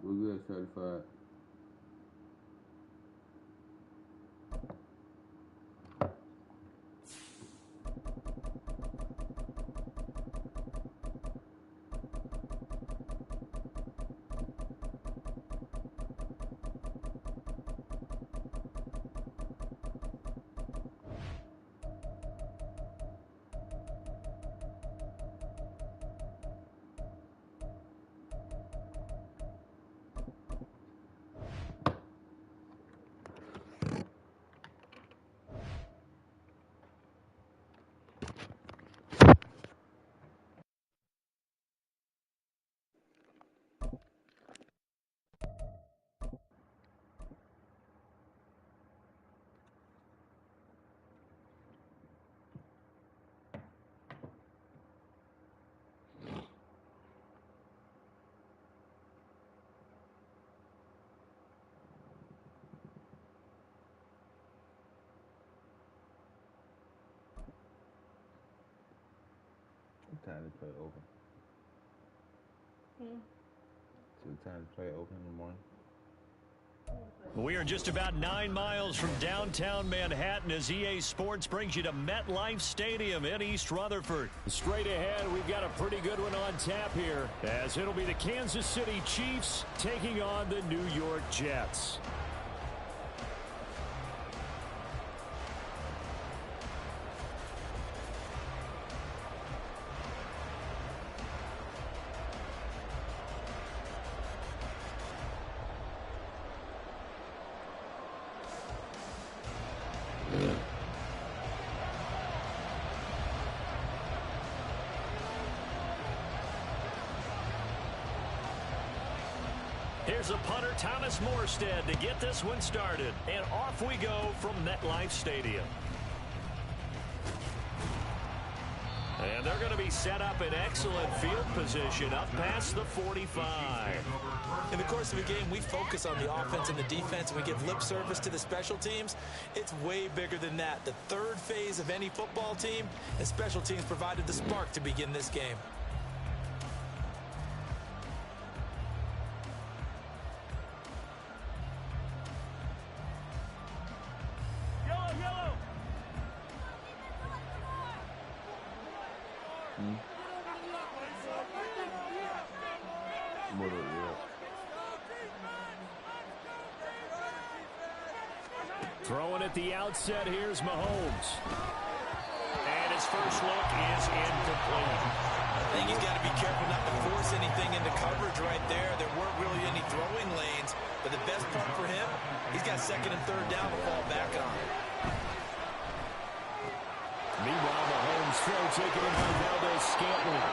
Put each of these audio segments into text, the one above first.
We're good, certified. Time to play open. Time to play open in the morning. We are just about 9 miles from downtown Manhattan as EA Sports brings you to MetLife Stadium in East Rutherford. Straight ahead, we've got a pretty good one on tap here, as it'll be the Kansas City Chiefs taking on the New York Jets. Here's a punter, Thomas Morstead, to get this one started. And off we go from MetLife Stadium. And they're going to be set up in excellent field position up past the 45. In the course of a game, we focus on the offense and the defense, and we give lip service to the special teams. It's way bigger than that. The third phase of any football team, and special teams provided the spark to begin this game. Throwing at the outset, here's Mahomes. And his first look is incomplete. I think he's got to be careful not to force anything into coverage right there. There weren't really any throwing lanes, but the best part for him, he's got second and third down to fall back on. Meanwhile, Mahomes throw taken in by Valdez-Scantling.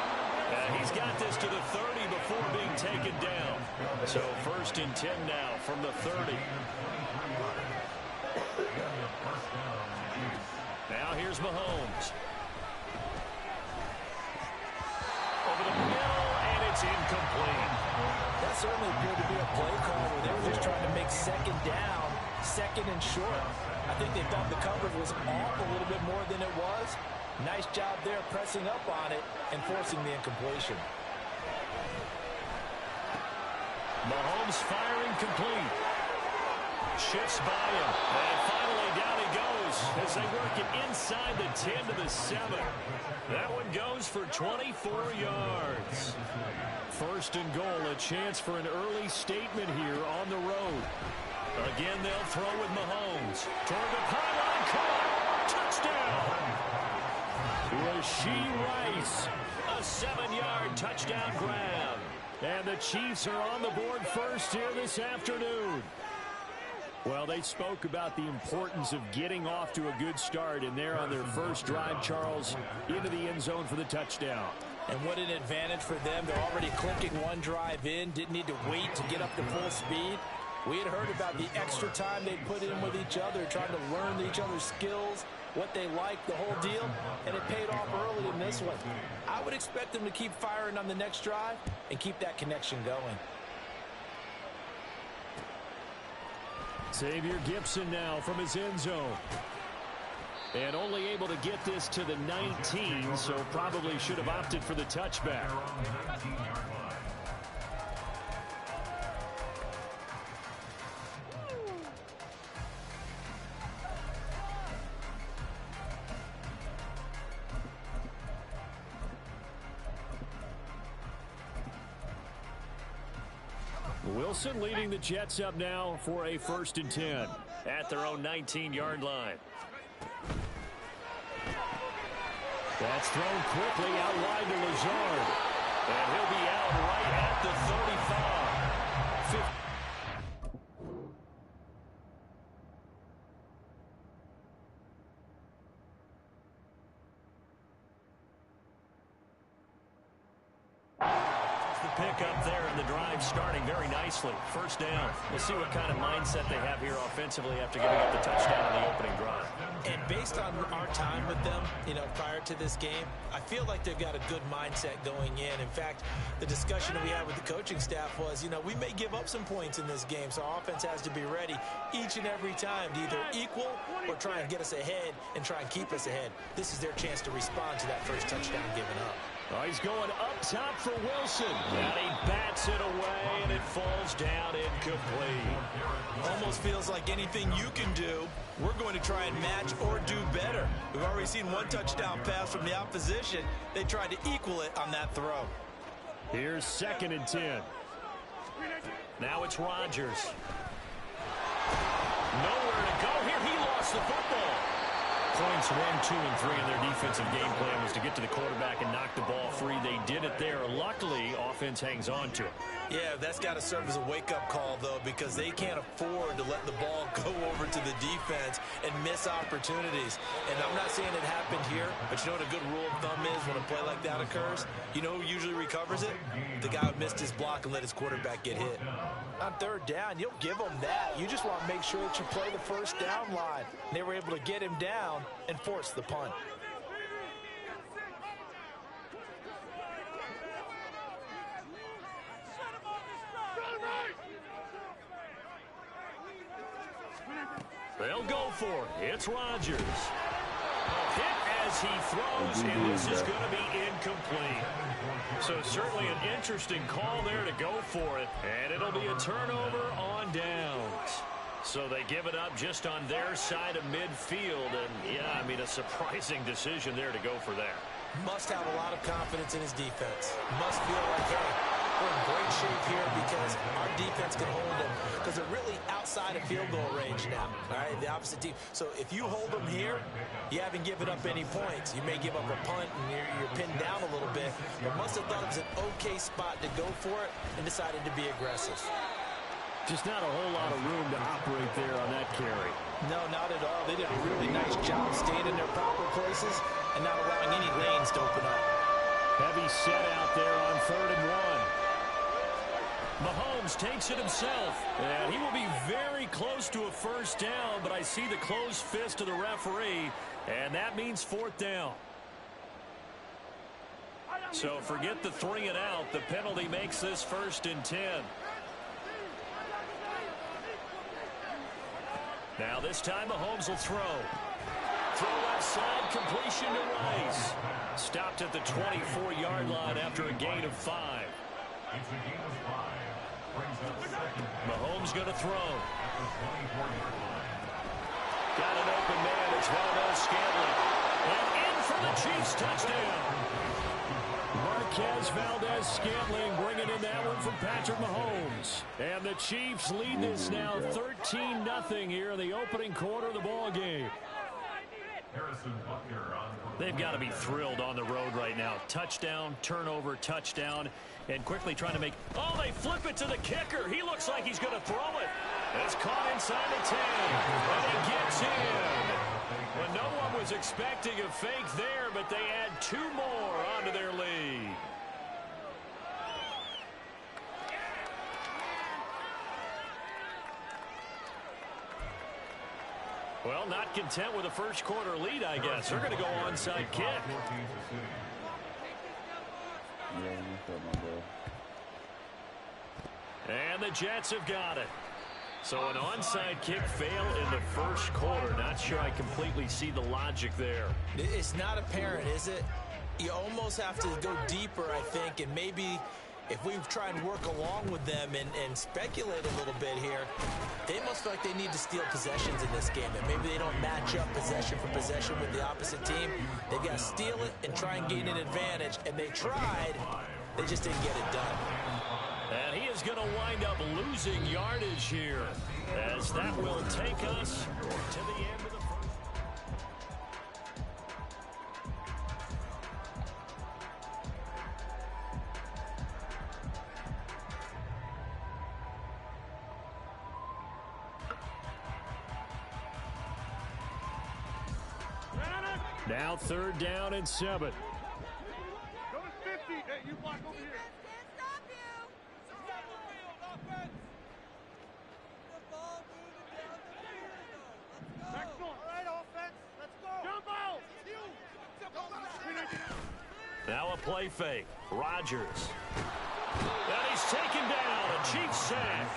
He's got this to the 30 before being taken down. So 1st and 10 now from the 30. Now here's Mahomes. Over the middle, and it's incomplete. That certainly appeared to be a play call where they were just trying to make second down, second and short. I think they thought the coverage was off a little bit more than it was. Nice job there pressing up on it and forcing the incompletion. Mahomes firing complete. Shifts by him. And finally down he goes as they work it inside the 10 to the 7. That one goes for 24 yards. 1st and goal, a chance for an early statement here on the road. Again, they'll throw with Mahomes. Toward the pylon, caught. Touchdown. Rashee Rice, a 7-yard touchdown grab. And the Chiefs are on the board first here this afternoon. Well, they spoke about the importance of getting off to a good start, and they're on their first drive, Charles, into the end zone for the touchdown. And what an advantage for them. They're already clicking one drive in, didn't need to wait to get up to full speed. We had heard about the extra time they put in with each other, trying to learn each other's skills, what they like, the whole deal, and it paid off early in this one. I would expect them to keep firing on the next drive and keep that connection going. Xavier Gipson now from his end zone. And only able to get this to the 19, so probably should have opted for the touchback. Wilson leading the Jets up now for a 1st and 10 at their own 19-yard line. That's thrown quickly out wide to Lazard. And he'll be out right at the 35. Pick up there, and the drive starting very nicely. 1st down. We'll see what kind of mindset they have here offensively after giving up the touchdown on the opening drive. And based on our time with them, prior to this game, I feel like they've got a good mindset going in. In fact, the discussion that we had with the coaching staff was, we may give up some points in this game, so our offense has to be ready each and every time to either equal or try and get us ahead and try and keep us ahead. This is their chance to respond to that first touchdown given up. Oh, he's going up top for Wilson. And he bats it away, and it falls down incomplete. Almost feels like anything you can do, we're going to try and match or do better. We've already seen one touchdown pass from the opposition. They tried to equal it on that throw. Here's 2nd and 10. Now it's Rodgers. Nowhere to go here. He lost the football. Points 1, 2, and 3 in their defensive game plan was to get to the quarterback and knock the ball free. They did it there. Luckily, offense hangs on to it. Yeah, that's got to serve as a wake-up call, though, because they can't afford to let the ball go over to the defense and miss opportunities. And I'm not saying it happened here, but you know what a good rule of thumb is when a play like that occurs? You know who usually recovers it? The guy who missed his block and let his quarterback get hit. On 3rd down, you'll give them that. You just want to make sure that you play the 1st down line. And they were able to get him down and force the punt. They'll go for it. It's Rodgers. Hit as he throws, and this is going to be incomplete. So certainly an interesting call there to go for it, and it'll be a turnover on downs. So they give it up just on their side of midfield, and yeah, I mean a surprising decision there to go for that. Must have a lot of confidence in his defense. Must feel like, hey, we're in great shape here because our defense can hold them because they're really outside of field goal range now, all right, the opposite team. So if you hold them here, you haven't given up any points. You may give up a punt and you're pinned down a little bit, but must have thought it was an okay spot to go for it and decided to be aggressive. Just not a whole lot of room to operate there on that carry. No, not at all. They did a really nice job staying in their proper places and not allowing any lanes to open up. Heavy set out there on 3rd and 1. Mahomes takes it himself, and he will be very close to a 1st down, but I see the closed fist of the referee, and that means 4th down. So forget the 3 and out. The penalty makes this 1st and 10. Now this time Mahomes will throw. Throw left side, completion to Rice. Stopped at the 24-yard line after a gain of 5. Mahomes going to throw. Got an open man. It's Valdez-Scantling. And in for the Chiefs touchdown. Marquez Valdez-Scantling bringing in that one from Patrick Mahomes. And the Chiefs lead this now 13-0 here in the opening quarter of the ball game. They've got to be thrilled on the road right now. Touchdown, turnover, touchdown, and quickly trying to make... Oh, they flip it to the kicker. He looks like he's going to throw it. It's caught inside the 10, and he gets in. Well, no one was expecting a fake there, but they add 2 more onto their lead. Well, not content with a first quarter lead, I guess. They're going to go onside kick. And the Jets have got it. So an onside kick fail in the first quarter. Not sure I completely see the logic there. It's not apparent, is it? You almost have to go deeper, I think, and maybe if we try and work along with them and speculate a little bit here, they must feel like they need to steal possessions in this game, and maybe they don't match up possession for possession with the opposite team. They've got to steal it and try and gain an advantage, and they tried. They just didn't get it done. And he is going to wind up losing yardage here, as that will take us to the end of the first. Now 3rd down and 7. Go to 50. Hey, you block over here. Can't stop you. Down the field, offense. The ball moving down the field. Let's go. Back north. All right, offense. Let's go. Jumbo. Now a play fake. Rodgers. And he's taken down. A Chiefs sack.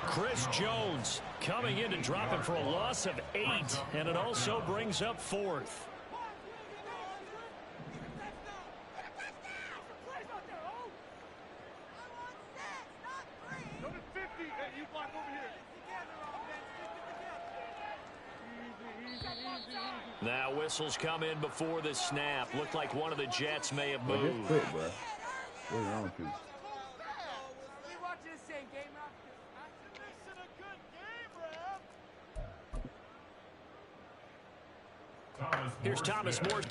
Chris Jones coming in to drop him for a loss of 8, and it also brings up 4th. Go to 50. Hey, you block over here. Easy. Now whistles come in before the snap. Looked like one of the Jets may have Bro, just moved. quit, bro. What's wrong with you? We watch this same game after. Missing a good game, Rev. Here's Thomas Moore.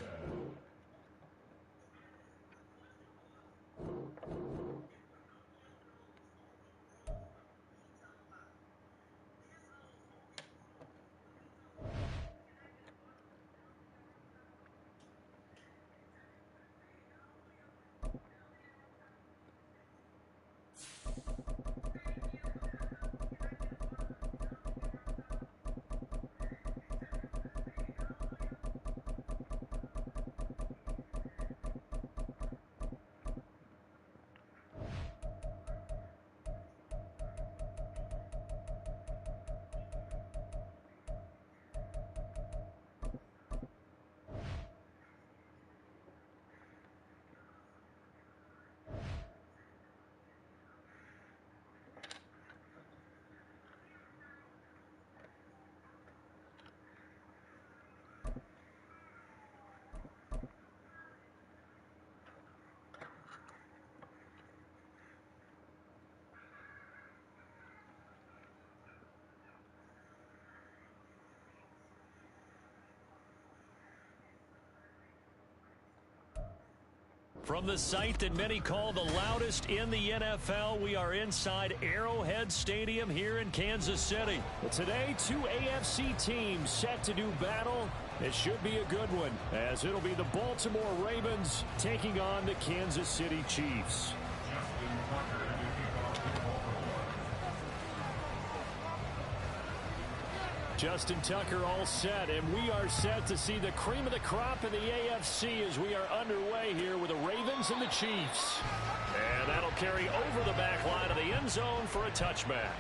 From the site that many call the loudest in the NFL, we are inside Arrowhead Stadium here in Kansas City. Today, 2 AFC teams set to do battle. It should be a good one, as it'll be the Baltimore Ravens taking on the Kansas City Chiefs. Justin Tucker all set, and we are set to see the cream of the crop in the AFC as we are underway here with the Ravens and the Chiefs. And that'll carry over the back line of the end zone for a touchback.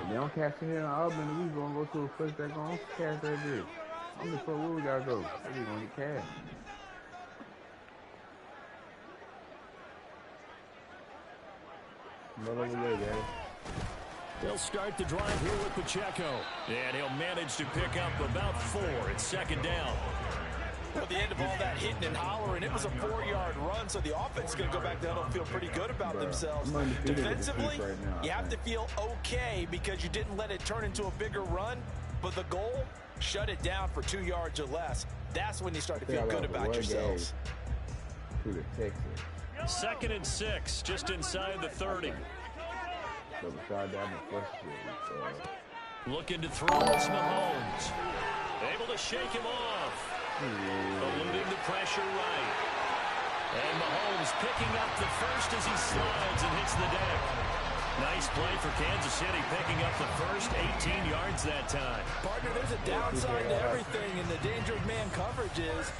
They don't catch it here in Auburn. We gonna go to a first that gonna catch that bitch. I'm just where we gotta go. We gonna get cash. Not over there, guys. He'll start the drive here with Pacheco. And he'll manage to pick up about 4 at second down. At the end of all that hitting and hollering, it was a 4-yard run, so the offense is going to go back down and feel pretty good about themselves. Defensively, you have to feel okay because you didn't let it turn into a bigger run, but the goal, shut it down for 2 yards or less. That's when you start to feel good about yourselves. To the Texas. 2nd and 6, just inside the 30. So beside that, Looking to throw is Mahomes. Able to shake him off. Eluding the pressure right. And Mahomes picking up the first as he slides and hits the deck. Nice play for Kansas City, picking up the first 18 yards that time. Partner, there's a downside to everything, and the danger of man coverage is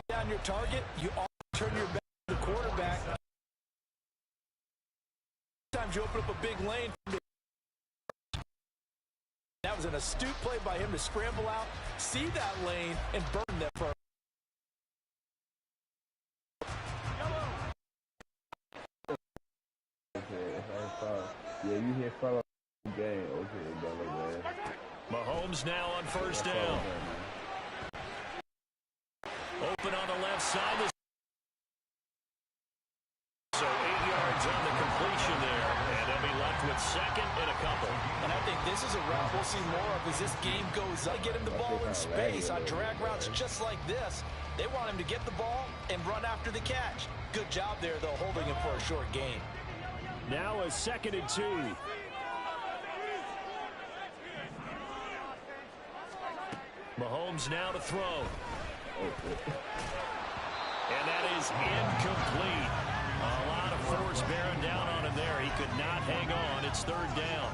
down your target, you all turn your back to the quarterback. Sometimes you open up a big lane. That was an astute play by him to scramble out, see that lane, and burn them for yeah, you hit follow game. Okay, brother, man. Mahomes now on first down. Open on the left side. So 8 yards on the completion there. And they'll be left with second and a couple. And I think this is a route we'll see more of as this game goes up. Get him the ball in space on drag routes just like this. They want him to get the ball and run after the catch. Good job there, though, holding him for a short gain. Now a 2nd and 2. Mahomes now to throw. And that is incomplete. A lot of force bearing down on him there. He could not hang on. It's 3rd down.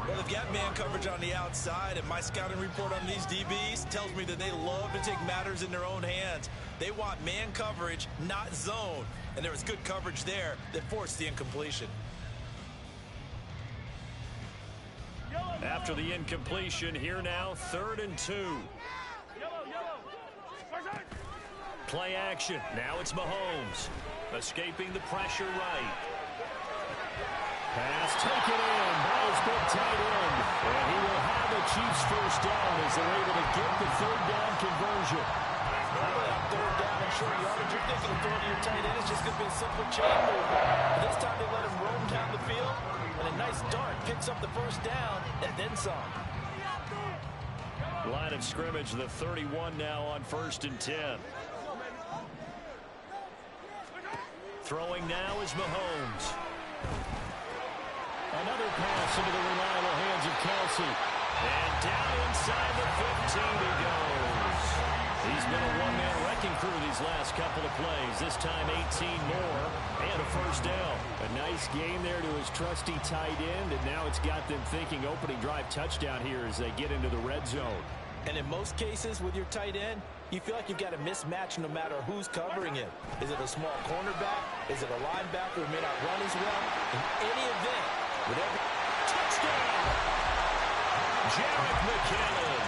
Well, they've got man coverage on the outside, and my scouting report on these DBs tells me that they love to take matters in their own hands. They want man coverage, not zone. And there was good coverage there that forced the incompletion. After the incompletion, here now, 3rd and 2. Play action. Now it's Mahomes. Escaping the pressure right. Pass taken in by his big tight end. And he will have the Chiefs first down as they're able to get the 3rd down conversion. On 3rd down and short yardage, you're thinking of throwing to your tight end. It's just going to be a simple chain move. But this time they let him roam down the field. And a nice dart picks up the first down and then some. Line of scrimmage, the 31 now on 1st and 10. Throwing now is Mahomes. Another pass into the reliable hands of Kelsey. And down inside the 15 he goes. He's been a one-man wrecking crew these last couple of plays. This time 18 more and a first down. A nice game there to his trusty tight end, and now it's got them thinking opening drive touchdown here as they get into the red zone. And in most cases with your tight end, you feel like you've got a mismatch no matter who's covering it. Is it a small cornerback? Is it a linebacker who may not run as well? In any event, whatever. Touchdown! Jarek McKinnon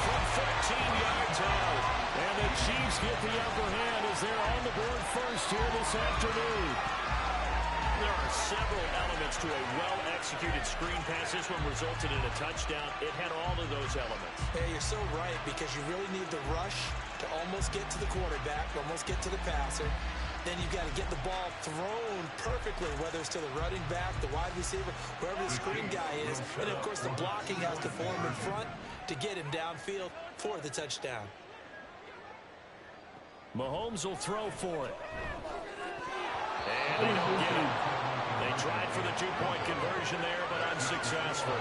from 13 yards out. And the Chiefs get the upper hand as they're on the board first here this afternoon. There are several elements to a well-executed screen pass. This one resulted in a touchdown. It had all of those elements. Hey, you're so right, because you really need the rush to almost get to the quarterback, almost get to the passer. Then you've got to get the ball thrown perfectly, whether it's to the running back, the wide receiver, wherever the screen guy is. And, of course, the blocking has to form in front to get him downfield for the touchdown. Mahomes will throw for it. And they don't get it. They tried for the two-point conversion there, but unsuccessful.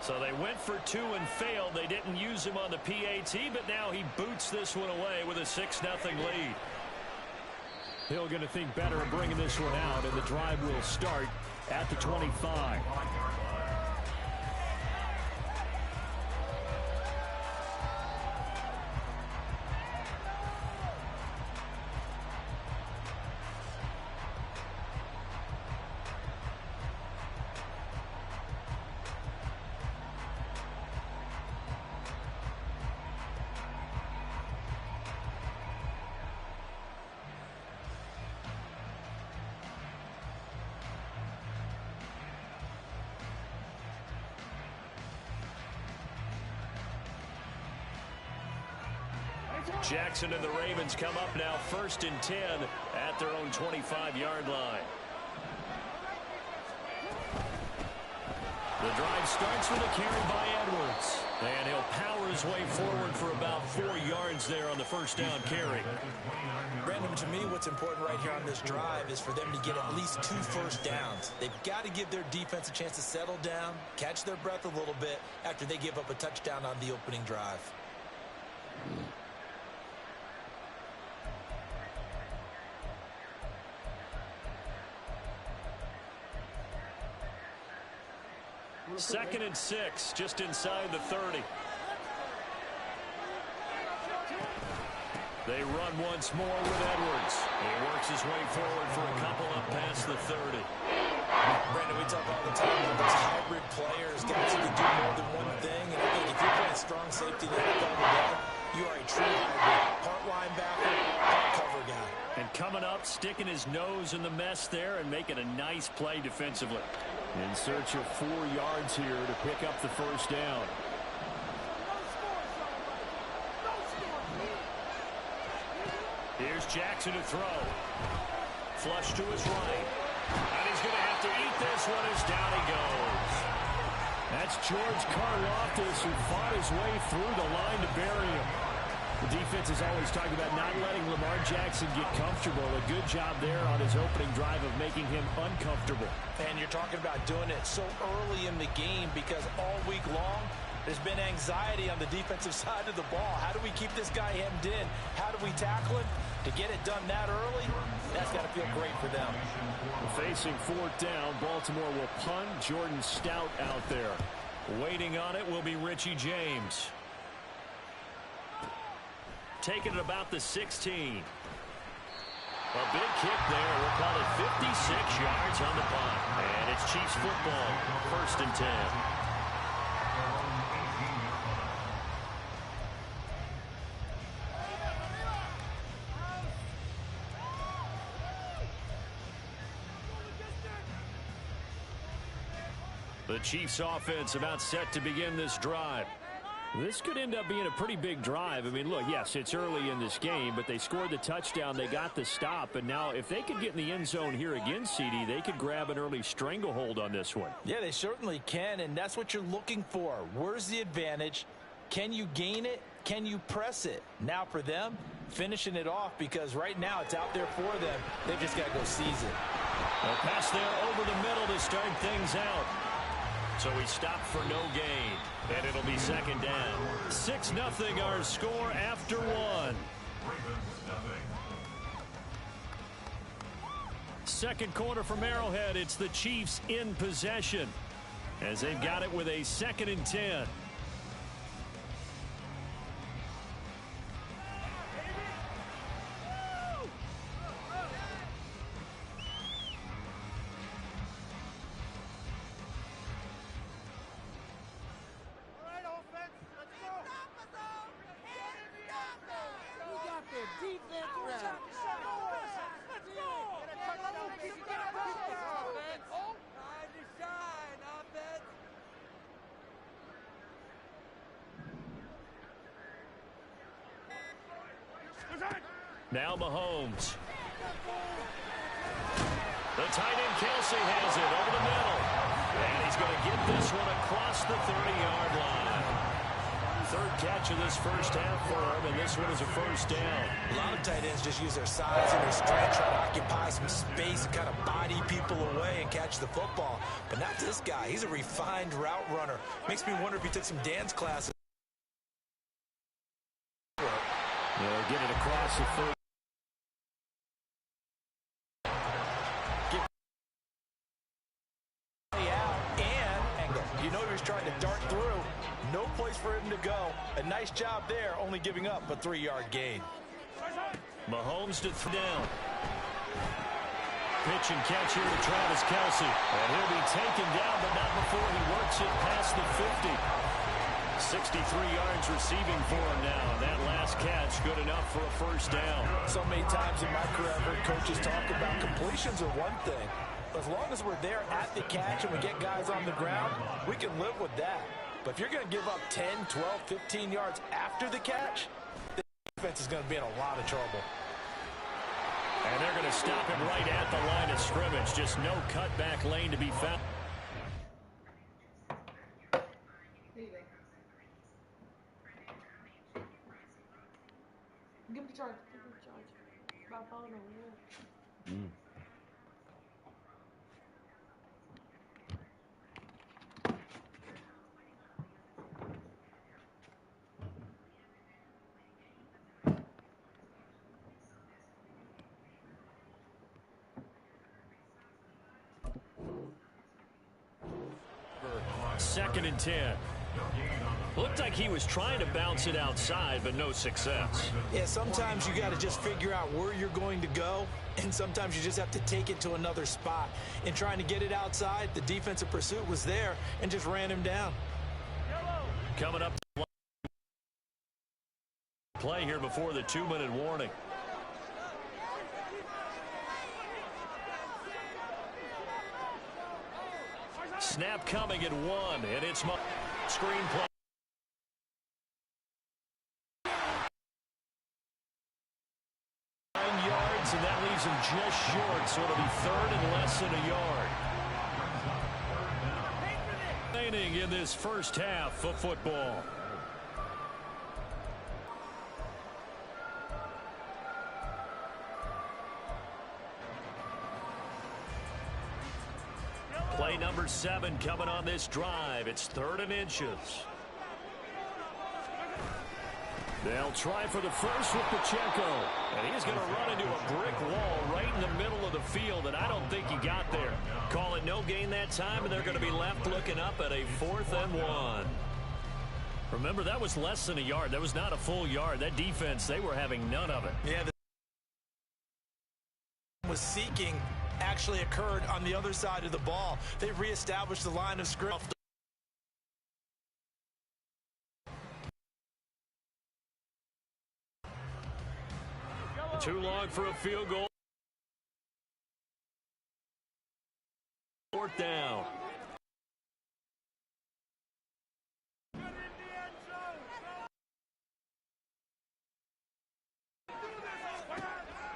So they went for 2 and failed. They didn't use him on the PAT, but now he boots this one away with a 6-0 lead. Hill going to think better of bringing this one out, and the drive will start at the 25. Jackson and the Ravens come up now 1st and 10 at their own 25-yard line. The drive starts with a carry by Edwards. And he'll power his way forward for about 4 yards there on the first down carry. Brandon, to me, what's important right here on this drive is for them to get at least 2 first downs. They've got to give their defense a chance to settle down, catch their breath a little bit after they give up a touchdown on the opening drive. Second and 6, just inside the 30. They run once more with Edwards. He works his way forward for a couple up past the 30. Brandon, we talk all the time about these hybrid players, guys who can do more than one thing. And I think if you're playing strong safety in the NFL today, you are a true hybrid. Part linebacker, part cover guy. And coming up, sticking his nose in the mess there and making a nice play defensively. In search of 4 yards here to pick up the first down. Here's Jackson to throw. Flush to his right. And he's going to have to eat this one as down he goes. That's George Karlaftis, who fought his way through the line to bury him. The defense is always talking about not letting Lamar Jackson get comfortable. A good job there on his opening drive of making him uncomfortable. And you're talking about doing it so early in the game because all week long, there's been anxiety on the defensive side of the ball. How do we keep this guy hemmed in? How do we tackle him? To get it done that early, that's got to feel great for them. Facing 4th down, Baltimore will punt. Jordan Stout out there. Waiting on it will be Richie James. Taking it about the 16. A big kick there. We'll call it 56 yards on the punt. And it's Chiefs football. 1st and 10. The Chiefs offense about set to begin this drive. This could end up being a pretty big drive. I mean, look, yes, it's early in this game, but they scored the touchdown. They got the stop. And now if they could get in the end zone here again, CD, they could grab an early stranglehold on this one. Yeah, they certainly can, and that's what you're looking for. Where's the advantage? Can you gain it? Can you press it? Now for them, finishing it off because right now it's out there for them. They've just got to go seize it. A pass there over the middle to start things out. So he stopped for no gain, and it'll be 2nd down. 6-0 our score after 1. Second quarter from Arrowhead. It's the Chiefs in possession as they've got it with a 2nd and 10. Now Mahomes. The tight end Kelsey has it over the middle. And he's going to get this one across the 30-yard line. 3rd catch of this first half for him, and this one is a 1st down. A lot of tight ends just use their size and their strength, try to occupy some space and kind of body people away and catch the football. But not this guy. He's a refined route runner. Makes me wonder if he took some dance classes. They'll get it across the 30. Trying to dart through. No place for him to go. A nice job there, only giving up a 3-yard gain. Mahomes to down. Pitch and catch here to Travis Kelsey. And he'll be taken down, but not before he works it past the 50. 63 yards receiving for him now. And that last catch good enough for a 1st down. So many times in my career, I've heard coaches talk about completions are one thing. As long as we're there at the catch and we get guys on the ground, we can live with that. But if you're going to give up 10, 12, 15 yards after the catch, the defense is going to be in a lot of trouble. And they're going to stop him right at the line of scrimmage. Just no cutback lane to be found. Give me the charge. Give me the charge. Bob. Mm. Second and 10. Looked like he was trying to bounce it outside, but no success. Yeah, sometimes you got to just figure out where you're going to go, and sometimes you just have to take it to another spot. In trying to get it outside, the defensive pursuit was there and just ran him down. Coming up, play here before the 2-minute warning. Snap coming at 1, and it's screen play. Yards, and that leaves him just short, so it'll be third and less than a yard. Remaining in this first half of football. Play number 7 coming on this drive. It's 3rd and inches. They'll try for the first with Pacheco. And he's going to run into a brick wall right in the middle of the field, and I don't think he got there. Call it no gain that time, and they're going to be left looking up at a 4th and 1. Remember, that was less than a yard. That was not a full yard. That defense, they were having none of it. Yeah, the was seeking actually occurred on the other side of the ball. They reestablished the line of scrimmage. Too long for a field goal. 4th down.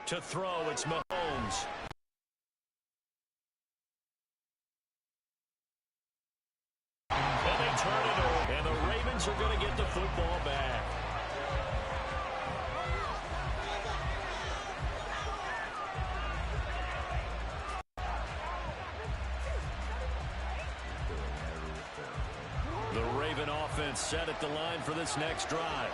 To throw, it's Mahomes. And they turn it over. And the Ravens are going to get the football back. The Raven offense set at the line for this next drive.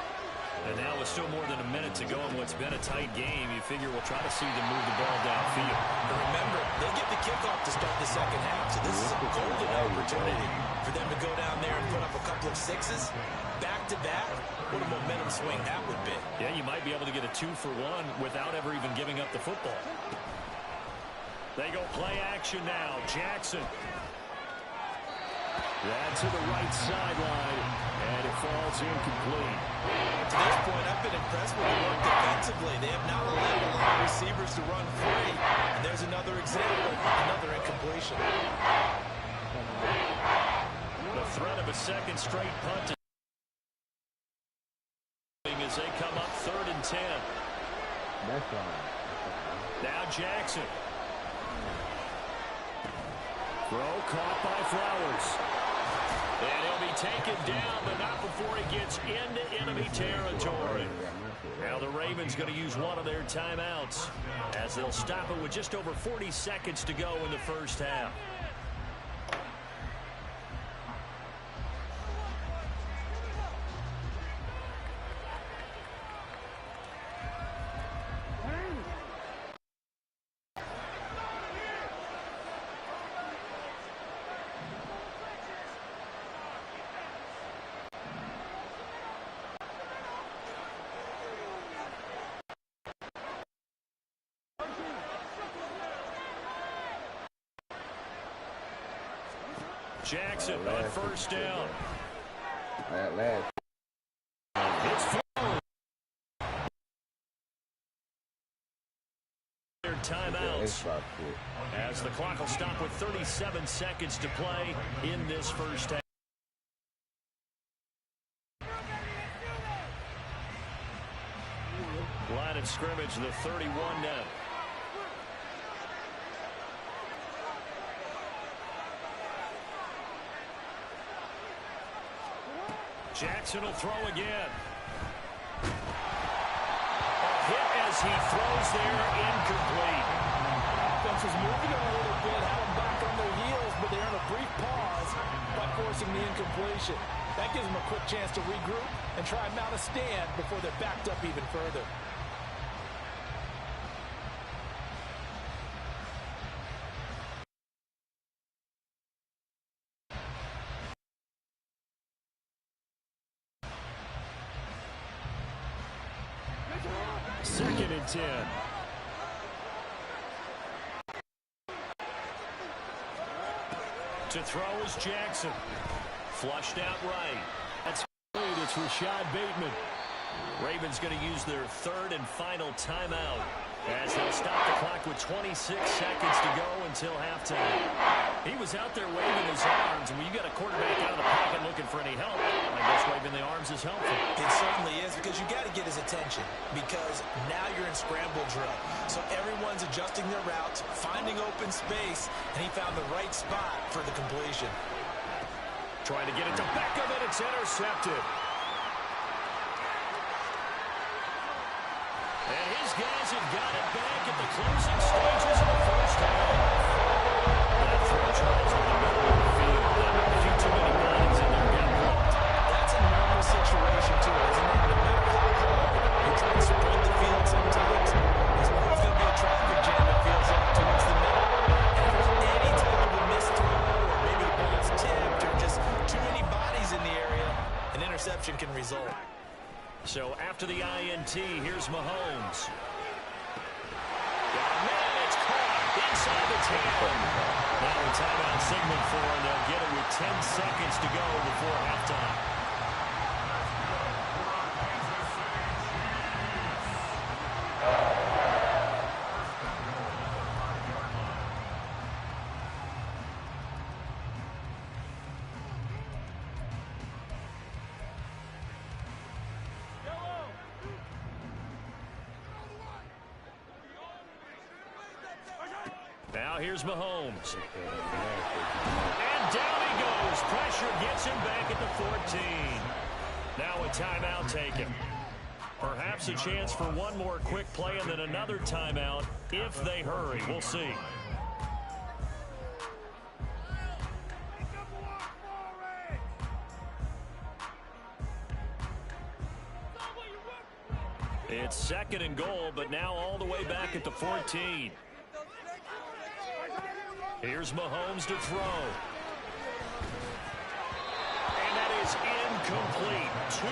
And now with still more than a minute to go in what's been a tight game, you figure we'll try to see them move the ball downfield. But remember, they get the kickoff to start the second half, so this is a golden opportunity for them to go down there and put up a couple of sixes back-to-back. What a momentum swing that would be. Yeah, you might be able to get a 2-for-1 without ever even giving up the football. They go play action now. Jackson. That's to the right sideline, and it falls incomplete. To this point, I've been impressed with the work defensively. They have not allowed a lot of receivers to run free. And there's another example, another incompletion. The threat of a second straight punt as they come up 3rd and 10. That's fine. Now Jackson. Throw caught by Flowers. And he'll be taken down, but not before he gets into enemy territory. Now the Ravens going to use one of their timeouts as they'll stop it with just over 40 seconds to go in the first half. Jackson on 1st down. Last. It's Flowers. Their timeouts as the clock will stop with 37 seconds to play in this first half. Line of scrimmage, the 31 now. Jackson will throw again. A hit as goes. He throws there, incomplete. Offense was moving a little bit, had them back on their heels, but they earned a brief pause by forcing the incompletion. That gives them a quick chance to regroup and try and mount a stand before they're backed up even further. Second and 10. To throw is Jackson. Flushed out right. That's great. It's Rashad Bateman. Ravens going to use their third and final timeout as they'll stop the clock with 26 seconds to go until halftime. He was out there waving his arms, and when you got a quarterback out of the pocket looking for any help, I guess waving the arms is helpful. It certainly is, because you got to get his attention, because now you're in scramble drill. So everyone's adjusting their routes, finding open space, and he found the right spot for the completion. Trying to get it to Beckham, and it's intercepted. And his guys have got it back at the closing stages of the first half. That throw tries in the middle of the field. A few too many bodies in there getting blocked. That's a normal situation, too, isn't it? No matter how hard you try to spread the field sometimes, there's always going to be a traffic jam that feels up towards the middle. And if there's any type of a missed throw, or maybe the ball's tipped, or just too many bodies in the area, an interception can result. So after the INT, here's Mahomes. Got a man, it's caught inside the 10. Now a timeout signal for, and they'll get it with 10 seconds to go before halftime. Now here's Mahomes. And down he goes. Pressure gets him back at the 14. Now a timeout taken. Perhaps a chance for one more quick play and then another timeout if they hurry. We'll see. It's second and goal, but now all the way back at the 14. Here's Mahomes to throw. And that is incomplete. 2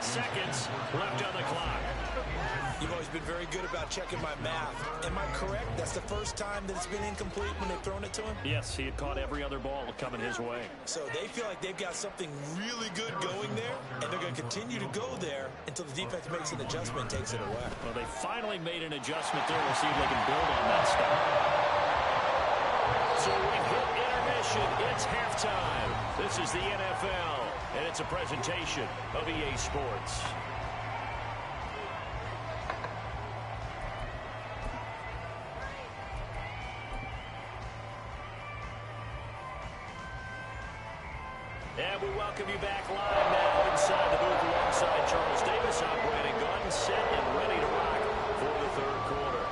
seconds left on the clock. You've always been very good about checking my math. Am I correct? That's the first time that it's been incomplete when they've thrown it to him? Yes, he had caught every other ball coming his way. So they feel like they've got something really good going there, and they're going to continue to go there until the defense makes an adjustment and takes it away. Well, they finally made an adjustment there. We'll see if they can build on that stuff. So we've hit intermission. It's halftime. This is the NFL, and it's a presentation of EA Sports. And we welcome you back live now inside the booth alongside Charles Davis. I'm Brandon Gordon, set and ready to rock for the third quarter.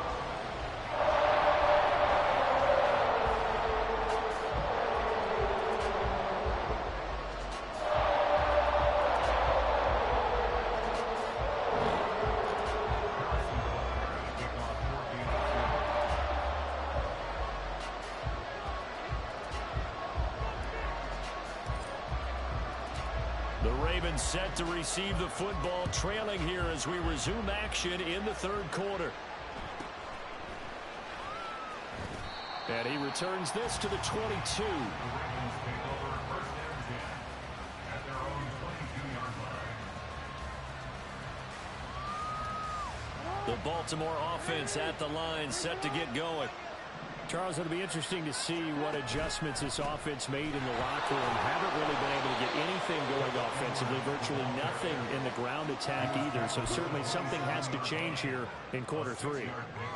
The Ravens set to receive the football, trailing here as we resume action in the third quarter. And he returns this to the 22. The Baltimore offense at the line, set to get going. Charles, it'll be interesting to see what adjustments this offense made in the locker room. Haven't really been able to get anything going offensively, virtually nothing in the ground attack either. So certainly something has to change here in quarter 3.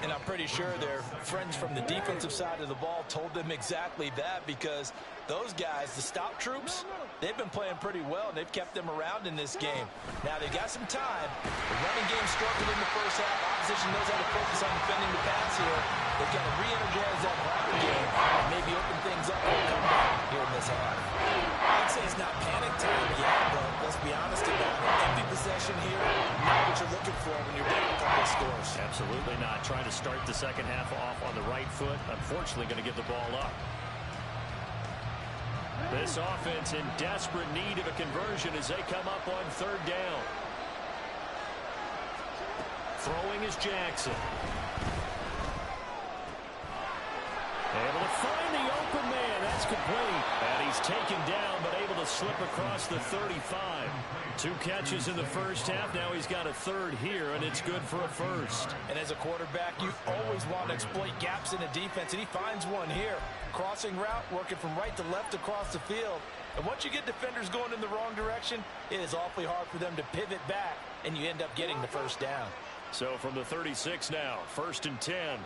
And I'm pretty sure their friends from the defensive side of the ball told them exactly that, because those guys, the stop troops, they've been playing pretty well, and they've kept them around in this game. Now, they've got some time. The running game struggled in the first half. Opposition knows how to focus on defending the pass here. They've got to re-energize that running game and maybe open things up for a comeback here in this half. I'd say it's not panic time yet, but let's be honest about it. Empty possession here, not what you're looking for when you're down a couple of scores. Absolutely not. Trying to start the second half off on the right foot. Unfortunately, going to give the ball up. This offense in desperate need of a conversion as they come up on 3rd down. Throwing is Jackson. Able to find the open man. That's complete. And he's taken down, but able to slip across the 35. 2 catches in the first half. Now he's got a 3rd here, and it's good for a 1st. And as a quarterback, you always want to exploit gaps in a defense, and he finds one here. Crossing route, working from right to left across the field. And once you get defenders going in the wrong direction, it is awfully hard for them to pivot back, and you end up getting the 1st down. So from the 36 now, 1st and 10.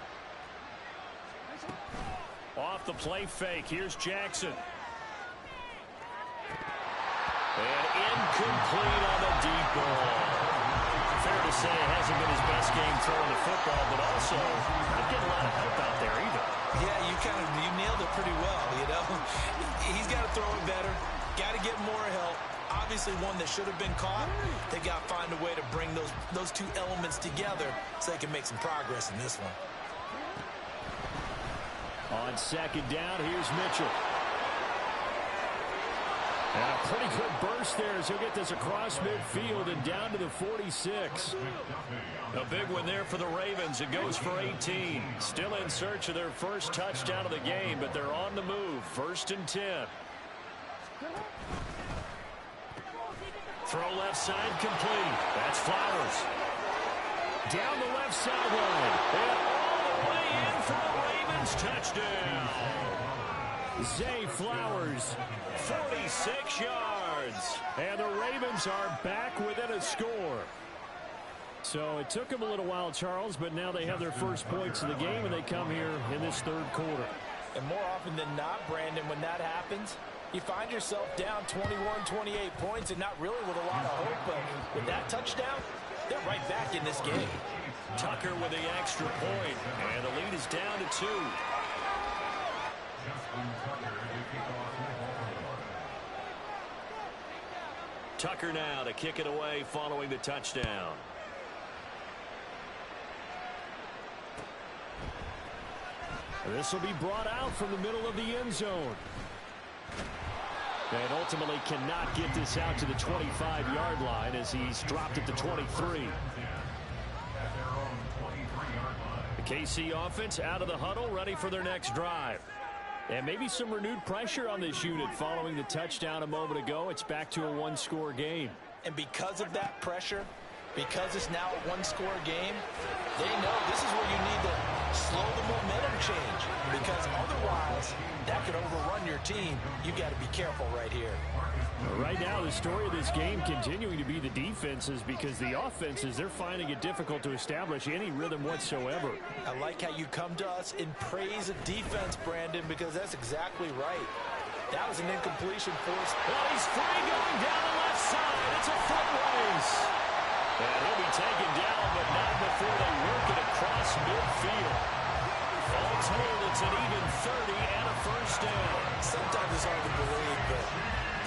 Off the play fake, here's Jackson. And incomplete on the deep ball. Fair to say it hasn't been his best game throwing the football, but also not getting a lot of help out there either. Yeah, you nailed it pretty well, you know. He's got to throw it better, got to get more help. Obviously one that should have been caught. They got to find a way to bring those 2 elements together so they can make some progress in this one. On 2nd down, here's Mitchell. And a pretty good burst there as he'll get this across midfield and down to the 46. A big one there for the Ravens. It goes for 18. Still in search of their first touchdown of the game, but they're on the move. 1st and 10. Throw left side complete. That's Flowers. Down the left sideline. And all the way in for the Ravens touchdown. Zay Flowers, 46 yards. And the Ravens are back within a score. So it took them a little while, Charles, but now they have their first points of the game, and they come here in this 3rd quarter. And more often than not, Brandon, when that happens, you find yourself down 21, 28 points and not really with a lot of hope, but with that touchdown, they're right back in this game. Tucker with the extra point, and the lead is down to 2. Tucker now to kick it away following the touchdown. This will be brought out from the middle of the end zone. And ultimately cannot get this out to the 25-yard line as he's dropped at the 23. The KC offense out of the huddle, ready for their next drive. And maybe some renewed pressure on this unit following the touchdown a moment ago. It's back to a 1-score game. And because of that pressure, because it's now a 1-score game, they know this is where you need to slow the momentum change, because otherwise that could overrun your team. You've got to be careful right here. Right now, the story of this game continuing to be the defenses, because the offenses, they're finding it difficult to establish any rhythm whatsoever. I like how you come to us in praise of defense, Brandon, because that's exactly right. That was an incompletion for us. Well, he's free going down the left side. It's a foot race. And he'll be taken down, but not before they work it across midfield. All told, it's an even 30 and a 1st down. Sometimes it's hard to believe, but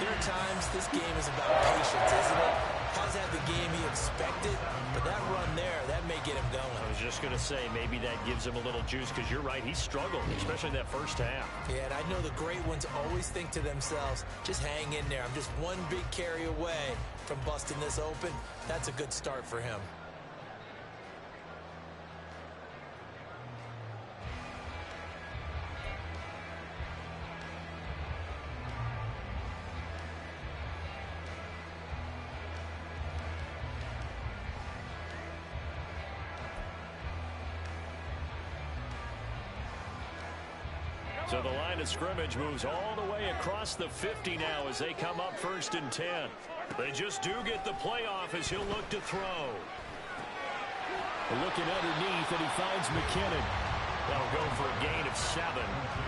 there are times this game is about patience, isn't it? Hasn't had the game he expected, but that run there, that may get him going. I was just going to say, maybe that gives him a little juice, because you're right, he struggled, especially that first half. Yeah, and I know the great ones always think to themselves, just hang in there. I'm just one big carry away from busting this open. That's a good start for him. So the line of scrimmage moves all the way across the 50 now as they come up 1st and 10. They just do get the playoff as he'll look to throw. Looking underneath, and he finds McKinnon. That'll go for a gain of 7,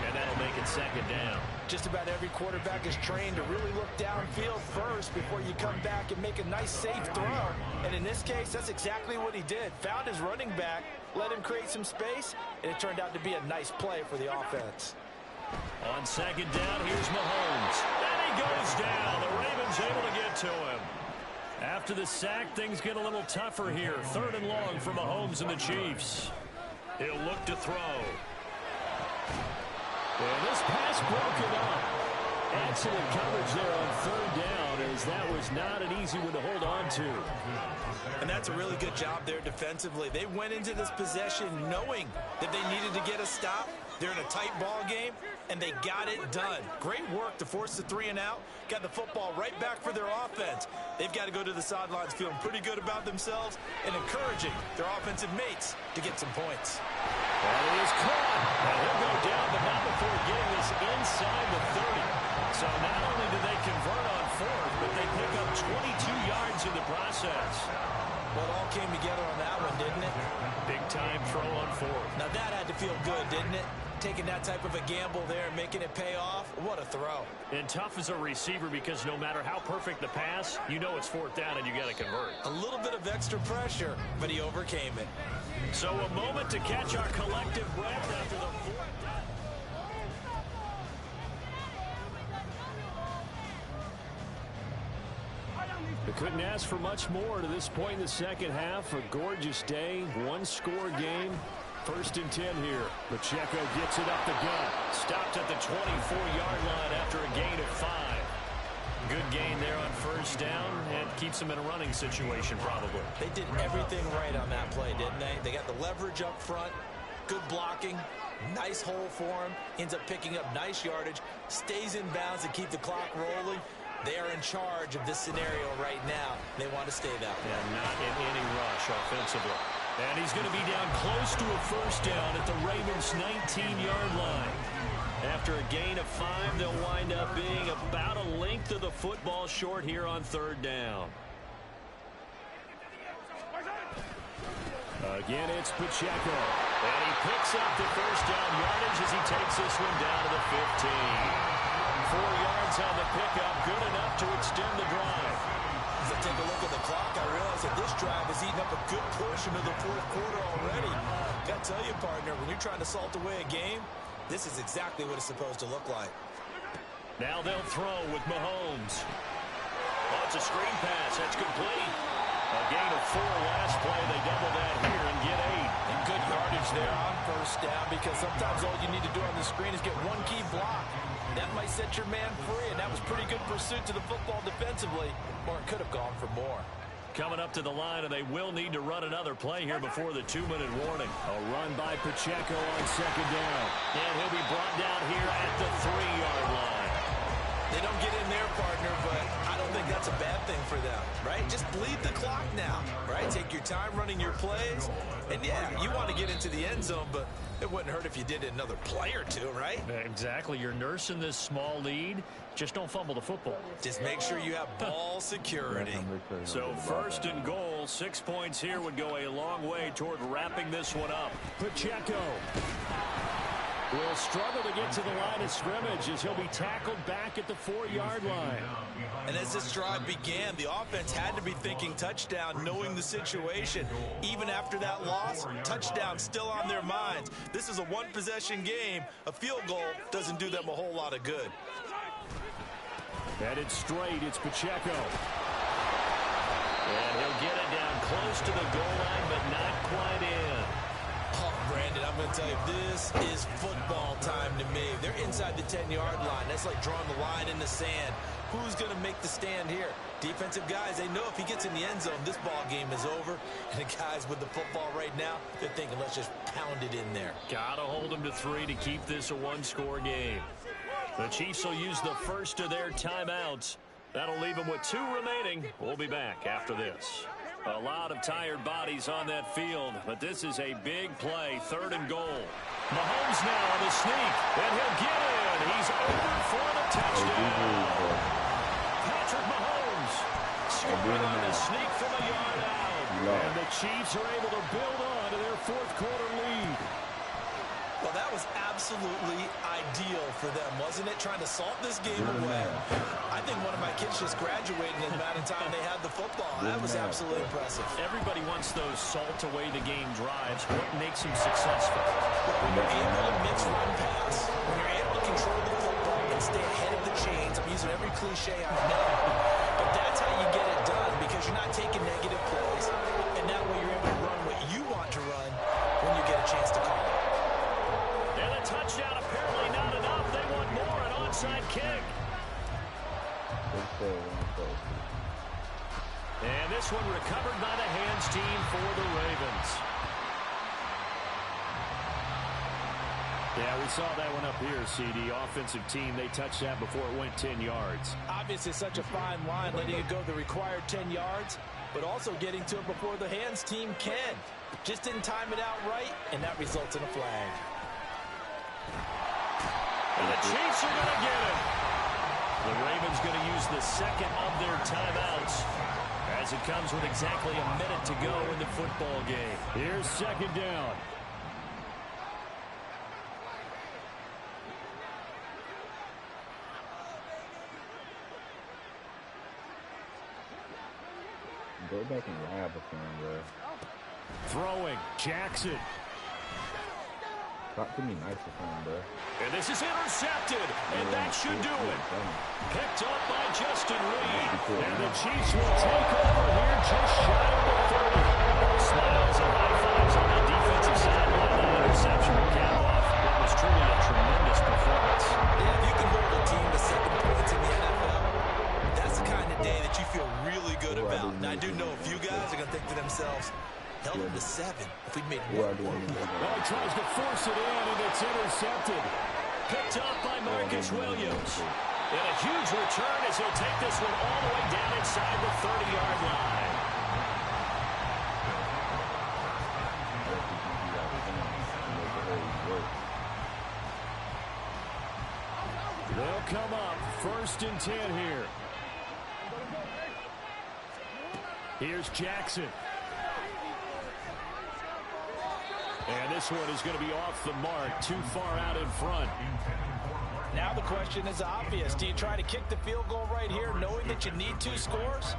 and that'll make it 2nd down. Just about every quarterback is trained to really look downfield first before you come back and make a nice, safe throw. And in this case, that's exactly what he did. Found his running back, let him create some space, and it turned out to be a nice play for the offense. On 2nd down, here's Mahomes. And he goes down. The Ravens able to get to him. After the sack, things get a little tougher here. 3rd and long for Mahomes and the Chiefs. He'll look to throw. And this pass broken up. Excellent coverage there on 3rd down, as that was not an easy one to hold on to. And that's a really good job there defensively. They went into this possession knowing that they needed to get a stop. They're in a tight ball game, and they got it done. Great work to force the 3 and out. Got the football right back for their offense. They've got to go to the sidelines feeling pretty good about themselves and encouraging their offensive mates to get some points. That is caught. And he'll go down, but not before getting this inside the 30. So not only do they convert on 4th, but they pick up 22 yards in the process. Well, it all came together on that one, didn't it? Big time throw on 4th. Now that had to feel good, didn't it? Taking that type of a gamble there and making it pay off. What a throw. And tough as a receiver because no matter how perfect the pass, you know it's 4th down and you got to convert. A little bit of extra pressure, but he overcame it. So a moment to catch our collective breath after the 4th down. They couldn't ask for much more to this point in the 2nd half. A gorgeous day, 1-score game. 1st and 10 here. Pacheco gets it up the gut. Stopped at the 24-yard line after a gain of 5. Good gain there on 1st down and keeps them in a running situation probably. They did everything right on that play, didn't they? They got the leverage up front, good blocking, nice hole for him, ends up picking up nice yardage, stays in bounds to keep the clock rolling. They are in charge of this scenario right now. They want to stay that way. And not in any rush offensively. And he's going to be down close to a 1st down at the Ravens' 19-yard line. After a gain of 5, they'll wind up being about a length of the football short here on 3rd down. Again, it's Pacheco. And he picks up the 1st down yardage as he takes this one down to the 15. 4 yards on the pickup, good enough to extend the drive. As I take a look at the clock, I realize that this drive has eaten up a good portion of the 4th quarter already. Got to tell you, partner, when you're trying to salt away a game, this is exactly what it's supposed to look like. Now they'll throw with Mahomes. Oh, it's a screen pass. That's complete. A gain of 4 last play. They double that here and get 8. And good yardage there on 1st down because sometimes all you need to do on the screen is get one key block. That might set your man free, and that was pretty good pursuit to the football defensively, or it could have gone for more. Coming up to the line, and they will need to run another play here before the 2-minute warning. A run by Pacheco on 2nd down. And he'll be brought down here at the 3-yard line. They don't get in there, partner, but I don't think that's a bad thing for them, right? Just bleed the clock now, right? Take your time running your plays. And, yeah, you want to get into the end zone, but it wouldn't hurt if you did another play or two, right? Exactly. You're nursing this small lead. Just don't fumble the football. Just make sure you have ball security. So 1st and goal, 6 points here would go a long way toward wrapping this one up. Pacheco will struggle to get to the line of scrimmage as he'll be tackled back at the 4-yard line. And as this drive began, the offense had to be thinking touchdown, knowing the situation. Even after that loss, touchdown still on their minds. This is a one-possession game. A field goal doesn't do them a whole lot of good. Headed straight, it's Pacheco. And he'll get it down close to the goal line, but not quite in. Oh, Brandon, I'm going to tell you, this is football time to me. They're inside the 10-yard line. That's like drawing the line in the sand. Who's going to make the stand here? Defensive guys, they know if he gets in the end zone, this ball game is over. And the guys with the football right now, they're thinking, let's just pound it in there. Gotta hold them to 3 to keep this a 1-score game. The Chiefs will use the first of their timeouts. That'll leave them with 2 remaining. We'll be back after this. A lot of tired bodies on that field, but this is a big play, 3rd and goal. Mahomes now on the sneak, and he'll get in. He's over for the touchdown. Patrick Mahomes scoring on the sneak from a yard out. And the Chiefs are able to build on to their 4th quarter lead. Well, that was absolutely ideal for them, wasn't it? Trying to salt this game away. I think one of my kids just graduated in the amount of time they had the football. That was absolutely impressive. Everybody wants those salt-away-the-game drives. What makes them successful? When you're able to mix run pass, when you're able to control the football and stay ahead of the chains. I'm using every cliche I know. But that's how you get it done, because you're not taking negative plays. And that way you're able to run what you want to run when you get a chance to call it. And a touchdown apparently not enough. They want more, an onside kick. And this one recovered by the hands team for the Ravens. Yeah, we saw that one up here, CD. Offensive team, they touched that before it went 10 yards. Obviously such a fine line, letting it go the required 10 yards, but also getting to it before the hands team can. Just didn't time it out right, and that results in a flag. And the Chiefs are going to get it. The Ravens going to use the second of their timeouts as it comes with exactly a minute to go in the football game. Here's 2nd down. Go back and grab a thing, bro. Throwing, Jackson. Talk to me nice or something, bro. And this is intercepted, and that should do it. Picked up by Justin Reed. And the Chiefs will take over here just shy of the 30. Smiles and high fives on the defensive sideline. That interception will cap off. It was truly a tremendous performance. Yeah, if you can hold a team to 7 points in the NFL, that's the kind of day that you feel really good about. And I do know a few guys are going to think to themselves, held them to 7 if we'd made 1 point. Well, he tries to force it in, and it's intercepted. Picked up by Marcus Williams. And a huge return as he'll take this one all the way down inside the 30-yard line. They'll come up 1st and 10 here. Here's Jackson. And this one is going to be off the mark, too far out in front. Now the question is obvious. Do you try to kick the field goal right here knowing that you need 2 scores?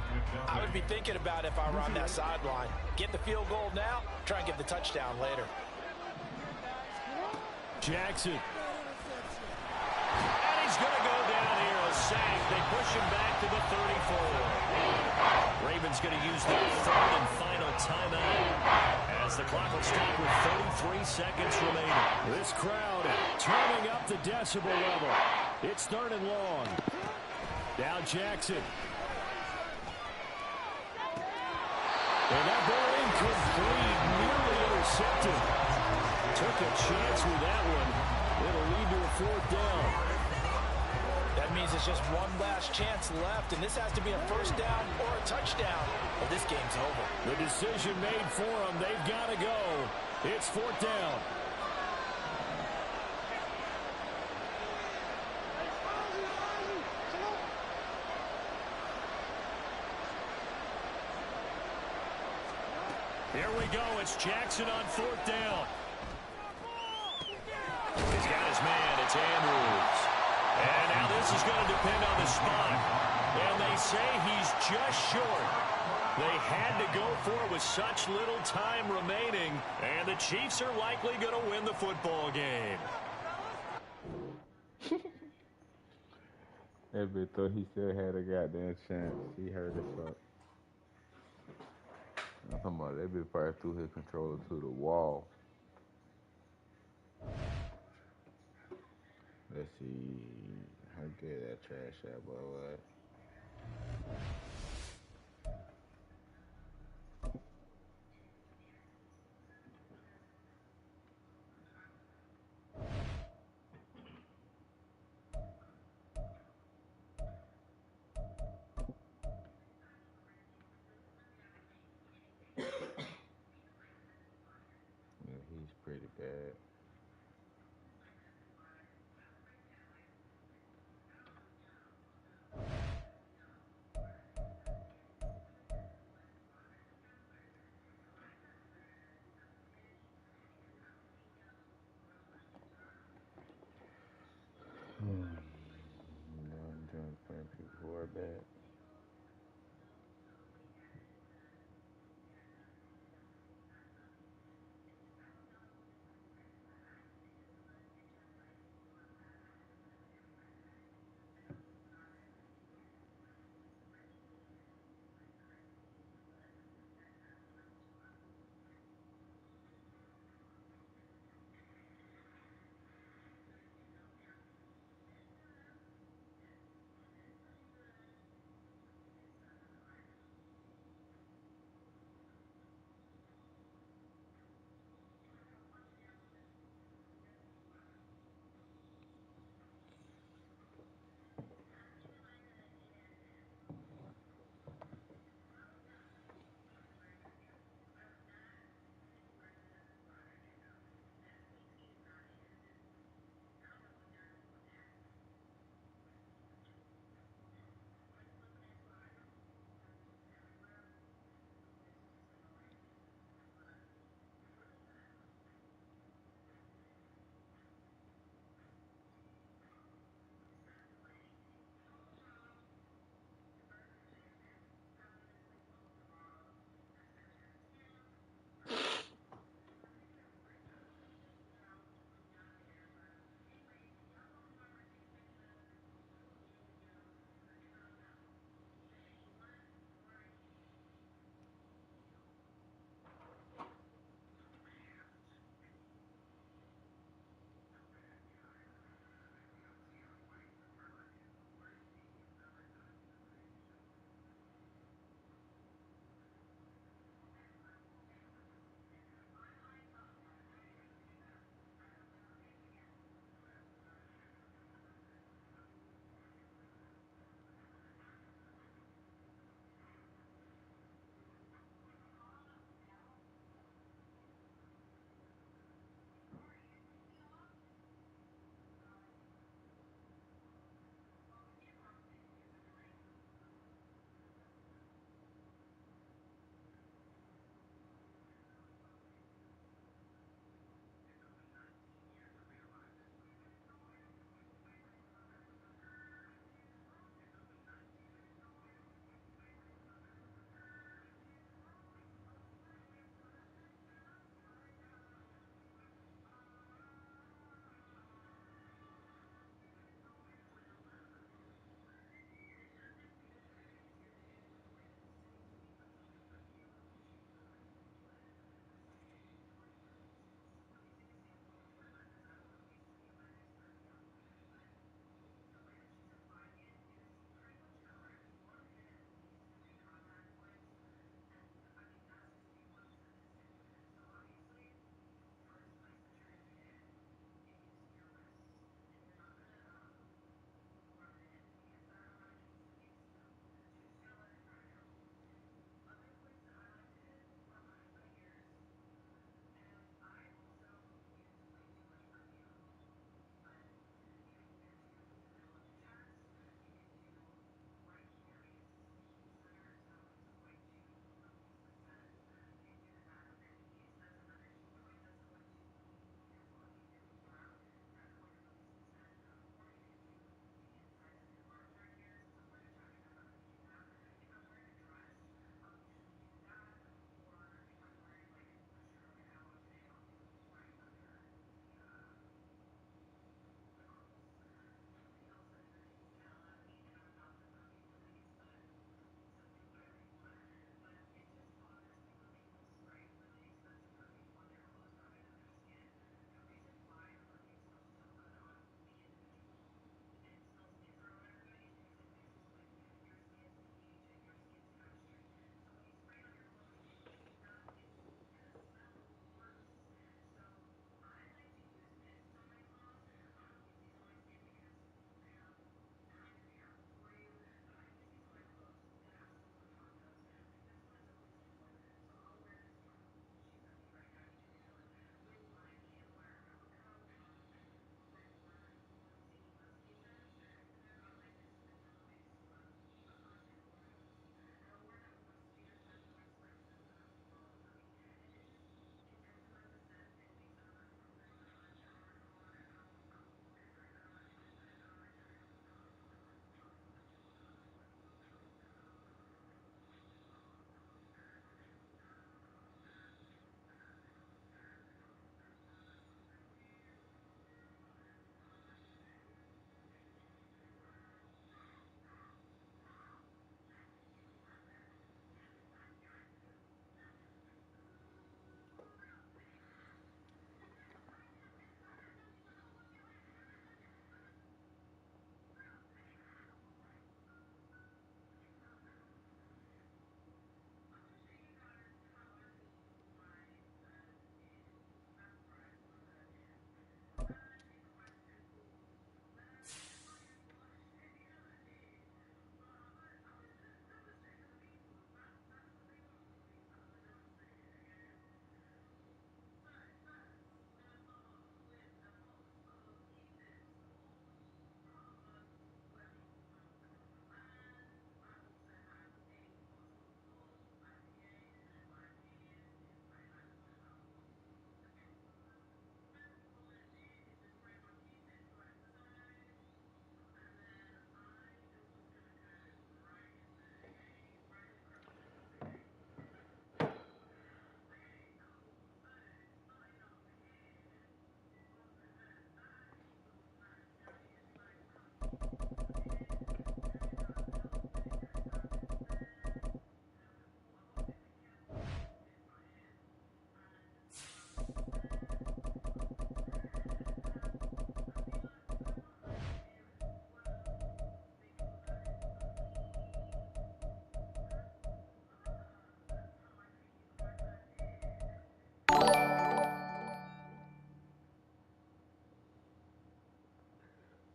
I would be thinking about it if I were on that sideline. Get the field goal now, try and get the touchdown later. Jackson. And he's going to go down here, a sack. They push him back to the 34. Ravens going to use their 3rd and final timeout as the clock will stop with 33 seconds remaining. This crowd turning up the decibel level. It's 3rd and long. Now Jackson. And that ball incomplete, nearly intercepted. Took a chance with that one. It'll lead to a 4th down. That means it's just one last chance left, and this has to be a 1st down or a touchdown, or this game's over. The decision made for them. They've got to go. It's 4th down. Here we go. It's Jackson on 4th down. He's got his man. It's Andrews. And now this is going to depend on the spot. And they say he's just short. They had to go for it with such little time remaining. And the Chiefs are likely going to win the football game. That bitch thought he still had a goddamn chance. He heard the fuck. I'm talking about that bitch probably threw his controller to the wall. Let's see how good that trash that boy was. pretty bad. I'm trying to find people who are bad.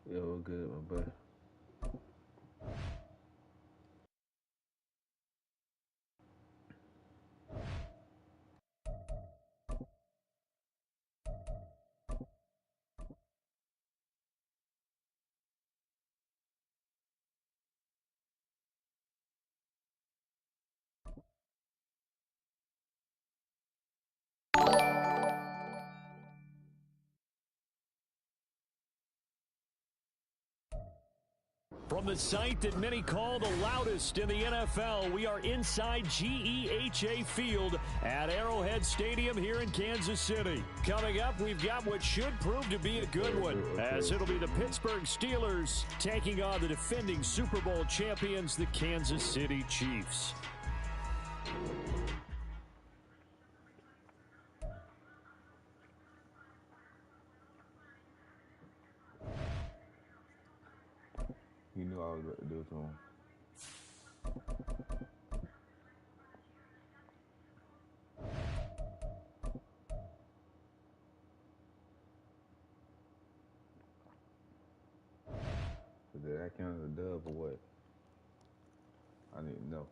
Yo, good, my boy. From the site that many call the loudest in the NFL, we are inside GEHA Field at Arrowhead Stadium here in Kansas City. Coming up, we've got what should prove to be a good one, as it'll be the Pittsburgh Steelers taking on the defending Super Bowl champions, the Kansas City Chiefs. He knew I was about to do it to him. But did that count as a dub or what? I need to know.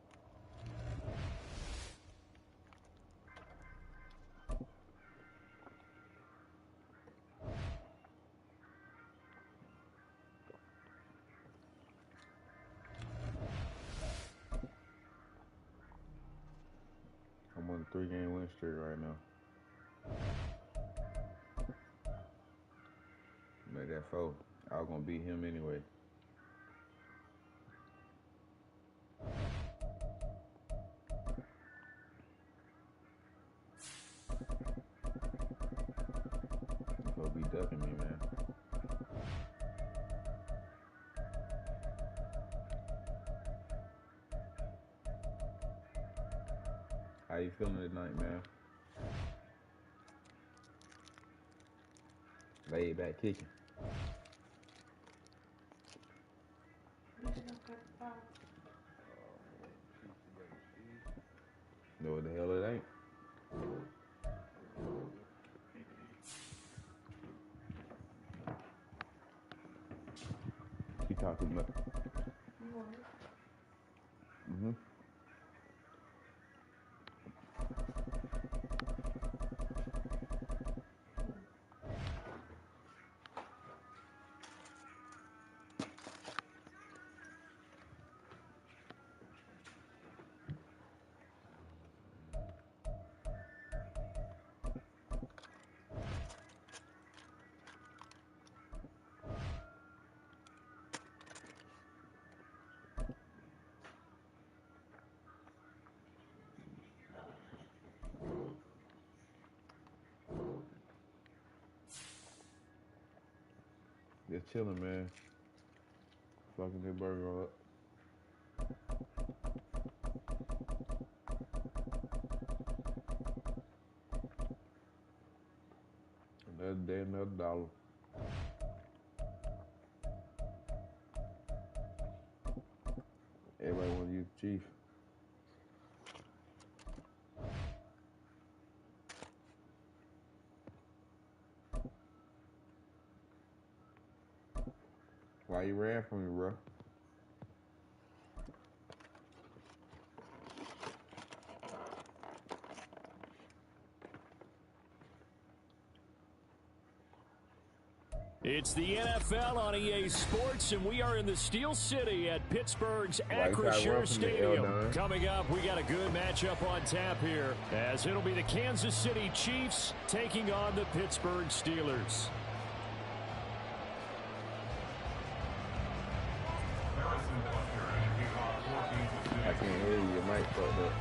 I'm on a 3-game win streak right now. Made that 4. I was gonna beat him anyway. He'll be ducking me, man. How you feeling tonight, man? Laid back kicking. Know what the hell it ain't? He talking about. Mm-hmm. Just chilling, man. Fucking this burger up. Another day, another dollar. Everybody want to use the Chief. Why you ran from me, bro? It's the NFL on EA Sports, and we are in the Steel City at Pittsburgh's Acrisure Stadium. Coming up, we got a good matchup on tap here, as it'll be the Kansas City Chiefs taking on the Pittsburgh Steelers. I can't hear you. Your mic fucked up.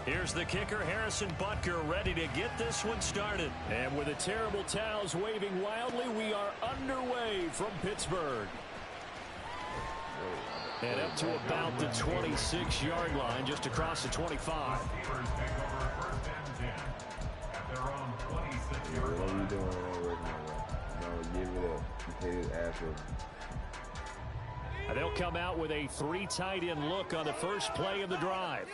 Here's the kicker, Harrison Butker, ready to get this one started. And with the terrible towels waving wildly, we are underway from Pittsburgh. And up to about the 26-yard line, just across the 25. Yeah, what are you doing right now? No, give it up. You take his ass up. And they'll come out with a 3 tight end look on the first play of the drive.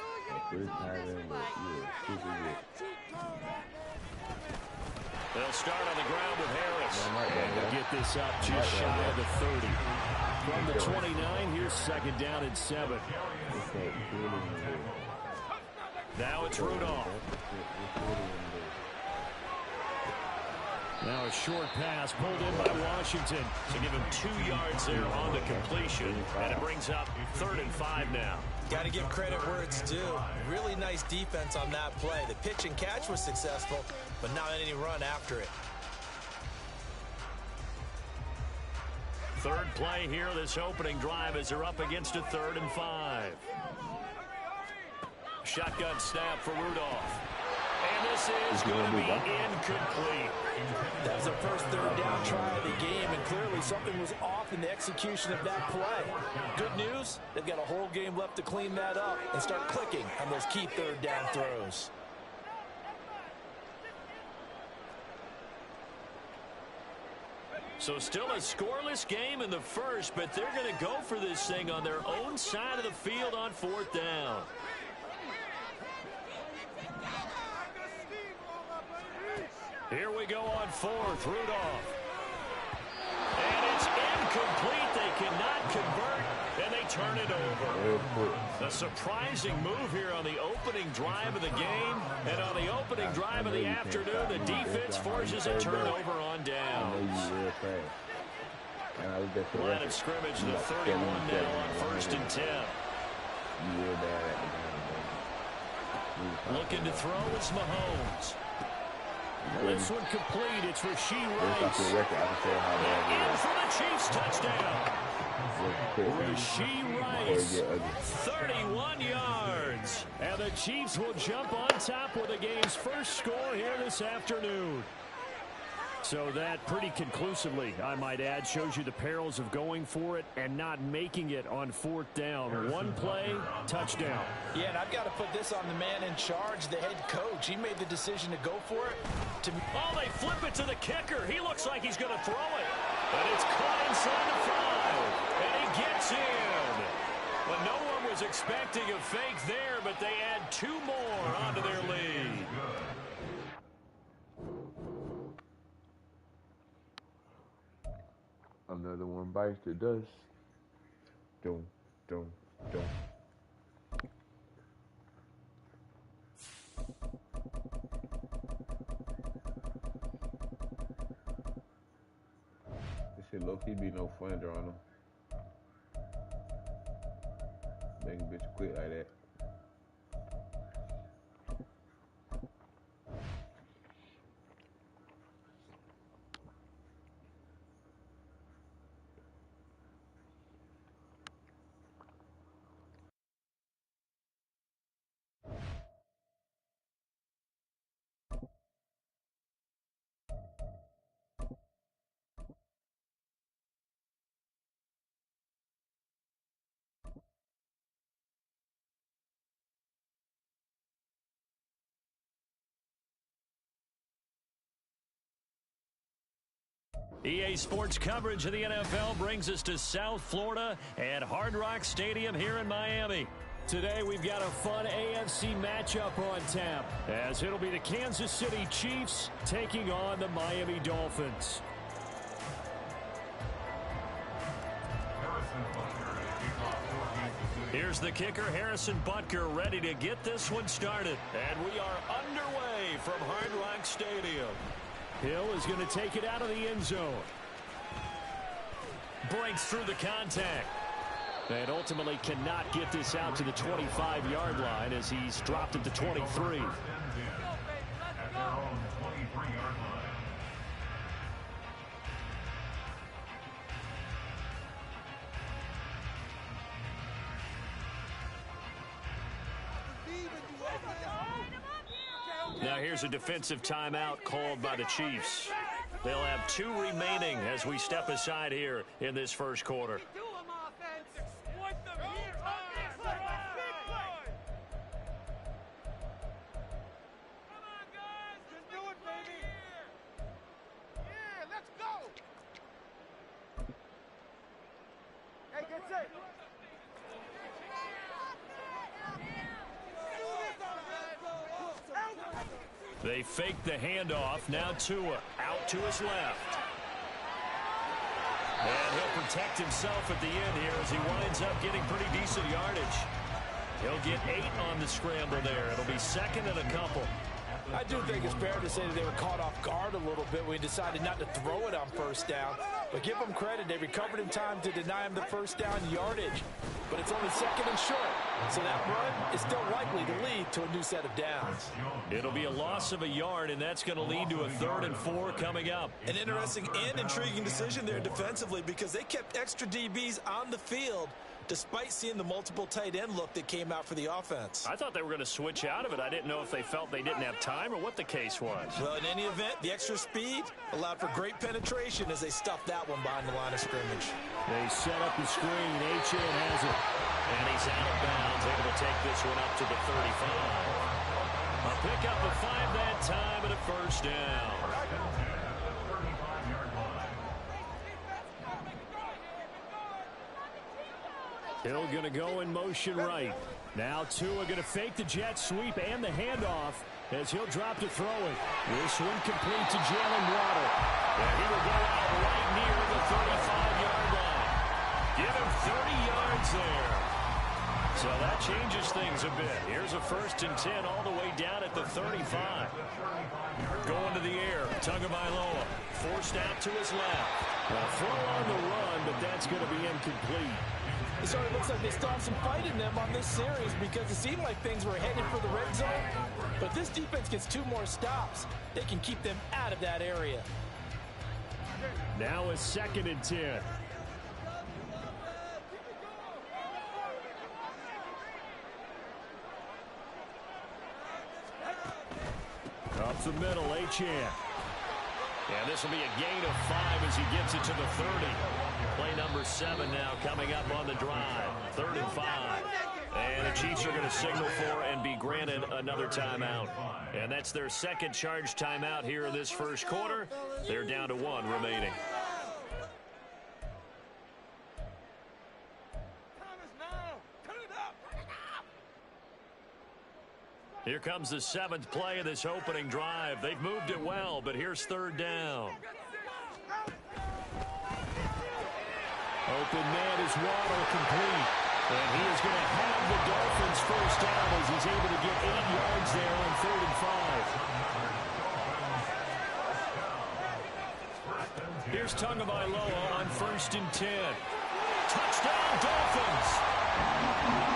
They'll start on the ground with Harris. And they'll get this up just shy of the 30. From the 29, here's second down and 7. Now it's Rudolph. Now a short pass pulled in by Washington to give him 2 yards there on the completion. And it brings up 3rd and 5 now. Got to give credit where it's due. Really nice defense on that play. The pitch and catch was successful, but not any run after it. Third play here, this opening drive, as they're up against a 3rd and 5. Shotgun snap for Rudolph. And this is going to be incomplete. That was the first 3rd down try of the game, and clearly something was off in the execution of that play. Good news, they've got a whole game left to clean that up and start clicking on those key 3rd down throws. So still a scoreless game in the first, but they're going to go for this thing on their own side of the field on 4th down. Here we go on 4th, Rudolph. And it's incomplete. They cannot convert, and they turn it over. A surprising move here on the opening drive of the game. And on the opening drive of the afternoon, the defense forces a turnover on downs. Line of scrimmage, the 31 now on 1st and 10. Looking to throw is Mahomes. This one complete. It's Rashee Rice. And in for the Chiefs touchdown. Rashee Rice, 31 yards. And the Chiefs will jump on top with the game's first score here this afternoon. So that pretty conclusively, I might add, shows you the perils of going for it and not making it on 4th down. One play, touchdown. Yeah, and I've got to put this on the man in charge, the head coach. He made the decision to go for it. Oh, they flip it to the kicker. He looks like he's going to throw it. And it's caught inside the 5. And he gets in. But no one was expecting a fake there, but they add 2 more onto their lead. Another one bites the dust. Don't. This shit low-key be no fun drawing them. Make a bitch quit like that. EA Sports coverage of the NFL brings us to South Florida at Hard Rock Stadium here in Miami. Today we've got a fun AFC matchup on tap, as it'll be the Kansas City Chiefs taking on the Miami Dolphins. Here's the kicker, Harrison Butker, ready to get this one started. And we are underway from Hard Rock Stadium. Hill is going to take it out of the end zone. Breaks through the contact. And ultimately cannot get this out to the 25-yard line as he's dropped at the 23. Now here's a defensive timeout called by the Chiefs. They'll have 2 remaining as we step aside here in this first quarter. They fake the handoff. Now Tua out to his left. And he'll protect himself at the end here as he winds up getting pretty decent yardage. He'll get 8 on the scramble there. It'll be second and a couple. I do think it's fair to say that they were caught off guard a little bit when he decided not to throw it on first down. But give them credit. They recovered in time to deny him the first down yardage. But it's only second and short. So that run is still likely to lead to a new set of downs. It'll be a loss of a yard, and that's going to lead to a 3rd and 4 coming up. An interesting and intriguing decision there defensively because they kept extra DBs on the field despite seeing the multiple tight end look that came out for the offense. I thought they were going to switch out of it. I didn't know if they felt they didn't have time or what the case was. Well, in any event, the extra speed allowed for great penetration as they stuffed that one behind the line of scrimmage. They set up the screen. H.A. has it. And he's out of bounds, able to take this one up to the 35. A pickup of 5 that time and a first down. Hill going to go in motion right. Now Tua going to fake the jet sweep and the handoff as he'll drop to throw it. This one complete to Jalen Waddle. And he will go out right near the 35-yard line. Give him 30 yards there. So that changes things a bit. Here's a 1st and 10 all the way down at the 35. Going to the air. Tagovailoa forced out to his left. A throw on the run, but that's going to be incomplete. It sort of looks like they still have some fight in them on this series because it seemed like things were headed for the red zone. But if this defense gets 2 more stops, they can keep them out of that area. Now a 2nd and 10. Up the middle, Achane. And this will be a gain of 5 as he gets it to the 30. Play number 7 now coming up on the drive. 3rd and 5. And the Chiefs are going to signal for and be granted another timeout. And that's their 2nd charge timeout here in this first quarter. They're down to 1 remaining. Here comes the 7th play of this opening drive. They've moved it well, but here's 3rd down. Open man is Waddle, complete. And he is going to have the Dolphins first down as he's able to get 8 yards there on 3rd and 5. Here's Tagovailoa on 1st and 10. Touchdown, Dolphins!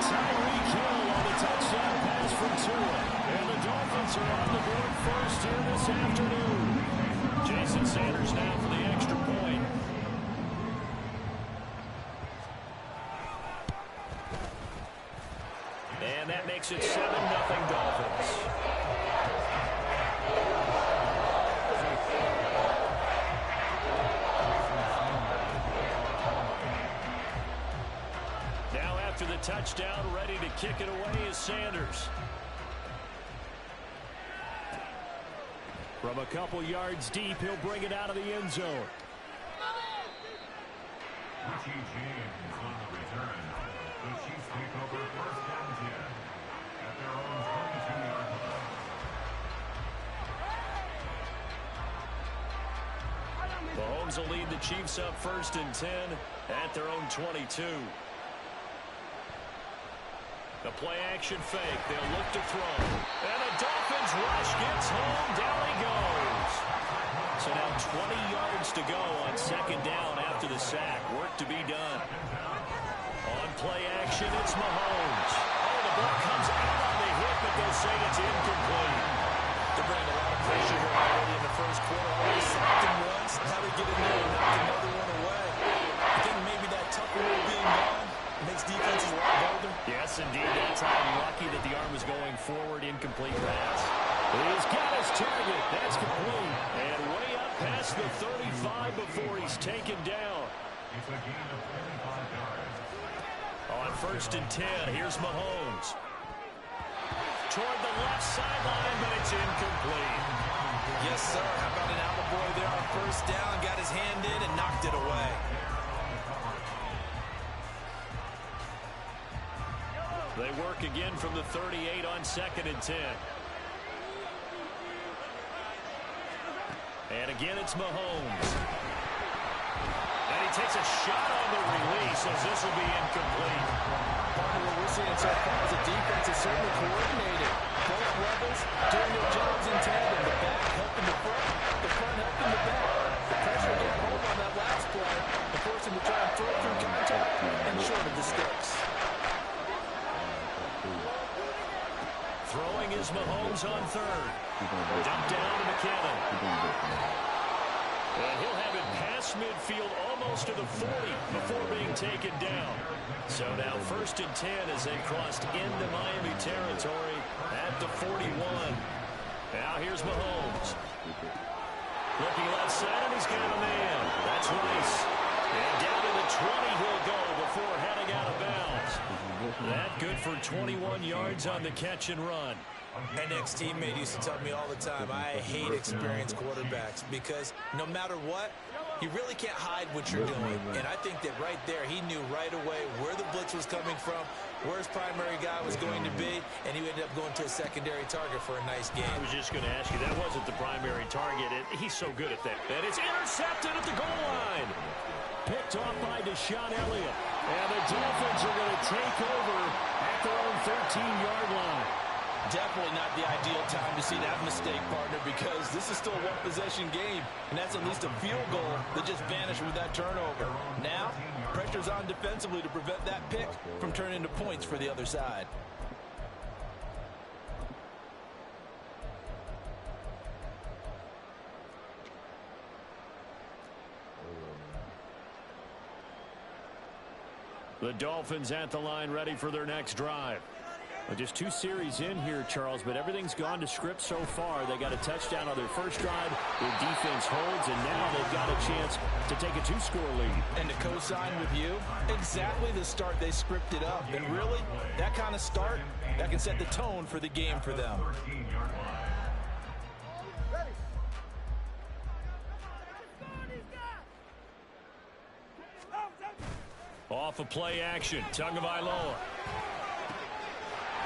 Tyreek Hill on the touchdown pass from Tua. And the Dolphins are on the board first here this afternoon. Jason Sanders now for the extra point. And that makes it 7-0 Dolphins. Now after the touchdown, ready to kick it away is Sanders. From a couple yards deep, he'll bring it out of the end zone. Richie James on the return. The Chiefs take over 1st and 10 at their own 22-yard line. Mahomes will lead the Chiefs up 1st and 10 at their own 22. The play-action fake. They'll look to throw. And the Dolphins rush gets home. Down he goes. So now 20 yards to go on 2nd down after the sack. Work to be done. On play action, it's Mahomes. Oh, the ball comes out on the hit, but they'll say it's incomplete. They're bringing a lot of pressure here already in the first quarter. Already sacked him once. How they get in there and knock another one away. I think maybe that tougher rule being gone makes defenses a lot bolder. Yes, indeed. That's how lucky that the arm was going forward. Incomplete pass. He's got his target. That's complete. And way up past the 35 before he's taken down. It's a gain of 35 yards. On 1st and 10, here's Mahomes. Toward the left sideline, but it's incomplete. Yes, sir. How about an Alba boy there on 1st down? Got his hand in and knocked it away. They work again from the 38 on 2nd and 10. And again, it's Mahomes. And he takes a shot on the release as this will be incomplete. Part of what we're seeing so far is the defense is certainly coordinated. Both levels doing their jobs in tandem. The back helping the front helping the back. The pressure getting home on that last play and force him to try and throw through contact and short of the sticks. Throwing is Mahomes on third. Dumped down to McKinnon. And he'll have it past midfield almost to the 40 before being taken down. So now 1st and 10 as they crossed into Miami territory at the 41. Now here's Mahomes. Looking left side, and he's got a man. That's Rice. And down to the 20 he'll go before heading out of bounds. That good for 21 yards on the catch and run. An ex-teammate used to tell me all the time, I hate experienced quarterbacks because no matter what, you really can't hide what you're doing. And I think that right there, he knew right away where the blitz was coming from, where his primary guy was going to be, and he ended up going to a secondary target for a nice game. I was just going to ask you, that wasn't the primary target. He's so good at that. And it's intercepted at the goal line. Picked off by Deshaun Elliott. And the Dolphins are going to take over at their own 13-yard line. Definitely not the ideal time to see that mistake, partner, because this is still a one-possession game, and that's at least a field goal that just vanished with that turnover. Now, pressure's on defensively to prevent that pick from turning into points for the other side. The Dolphins at the line ready for their next drive. Well, just 2 series in here, Charles, but everything's gone to script so far. They got a touchdown on their first drive. Their defense holds, and now they've got a chance to take a 2-score lead. And to co-sign with you, exactly the start they scripted up. And really, that kind of start, that can set the tone for the game for them. Off of play action, Tagovailoa.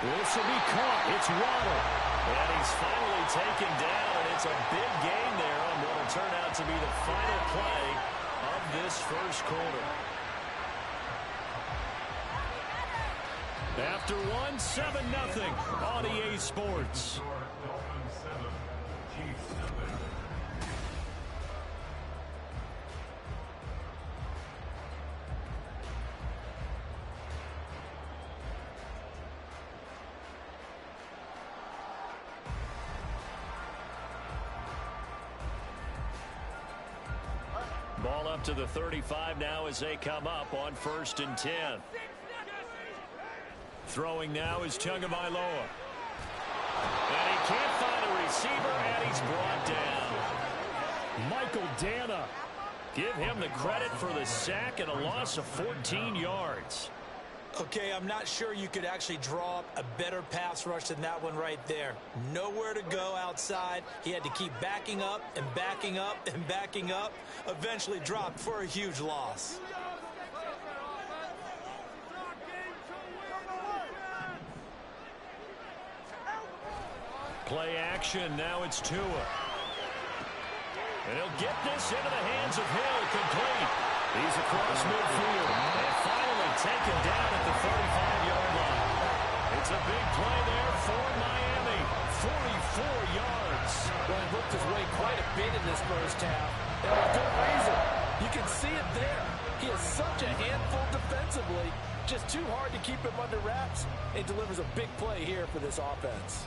This will be caught. It's Waddle. And he's finally taken down, and it's a big gain there on what will turn out to be the final play of this first quarter. After 1, 7-0 on EA Sports. Ball up to the 35 now as they come up on 1st and 10. Throwing now is Tagovailoa. And he can't find a receiver, and he's brought down. Michael Dana. Give him the credit for the sack and a loss of 14 yards. Okay, I'm not sure you could actually draw up a better pass rush than that one right there. Nowhere to go outside. He had to keep backing up and backing up and backing up. Eventually dropped for a huge loss. Play action. Now it's Tua. And he'll get this into the hands of Hill. Complete. He's across midfield. And finally taken down at the 35-yard line. It's a big play there for Miami. 44 yards. Well, he worked his way quite a bit in this first half. And with good reason. You can see it there. He is such a handful defensively. Just too hard to keep him under wraps. It delivers a big play here for this offense.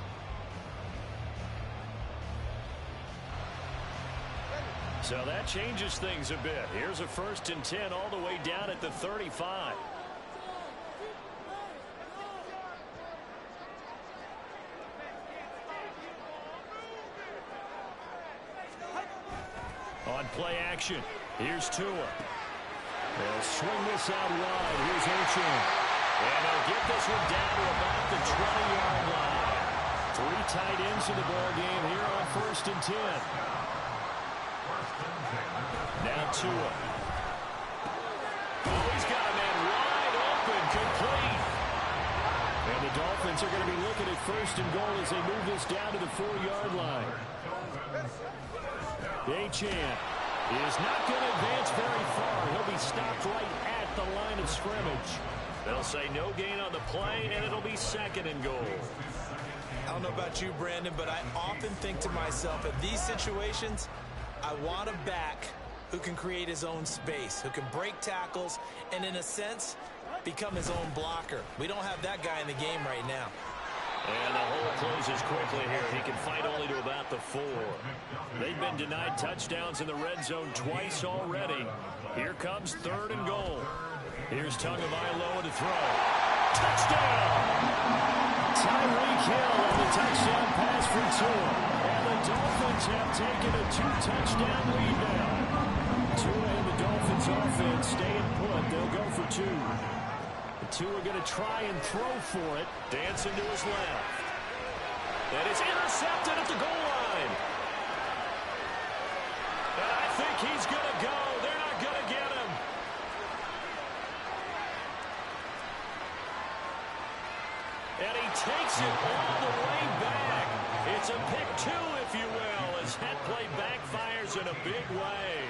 So that changes things a bit. Here's a 1st and 10 all the way down at the 35. On play action, here's Tua. They'll swing this out wide. Here's Ocean. And they'll get this one down to about the 20-yard line. 3 tight ends in the ball game here on 1st and 10. Now Tua. Oh, he's got a man wide open, complete. And the Dolphins are going to be looking at 1st and goal as they move this down to the 4-yard line. The champ is not going to advance very far. He'll be stopped right at the line of scrimmage. They'll say no gain on the play, and it'll be second and goal. I don't know about you, Brandon, but I often think to myself, in these situations, I want a back who can create his own space, who can break tackles, and in a sense, become his own blocker. We don't have that guy in the game right now. And the hole closes quickly here. He can fight only to about the 4. They've been denied touchdowns in the red zone twice already. Here comes third and goal. Here's Tagovailoa to throw. Touchdown! Tyreek Hill on the touchdown pass for Tua. And the Dolphins have taken a 2-touchdown lead now. Tua and the Dolphins offense staying put. They'll go for 2. The two are going to try and throw for it. Dancing to his left. And it's intercepted at the goal line. And I think he's going to go. They're not going to get him. And he takes it all the way back. It's a pick 2, if you will, as that play backfires in a big way.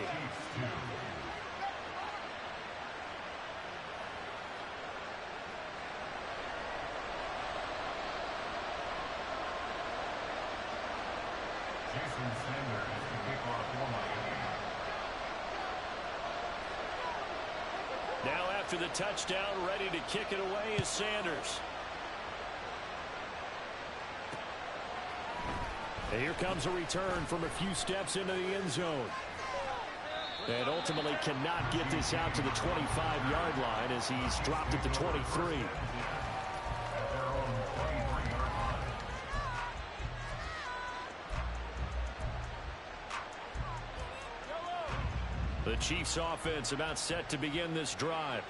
Now after the touchdown, ready to kick it away is Sanders. And here comes a return from a few steps into the end zone. And ultimately cannot get this out to the 25-yard line as he's dropped at the 23. The Chiefs offense about set to begin this drive.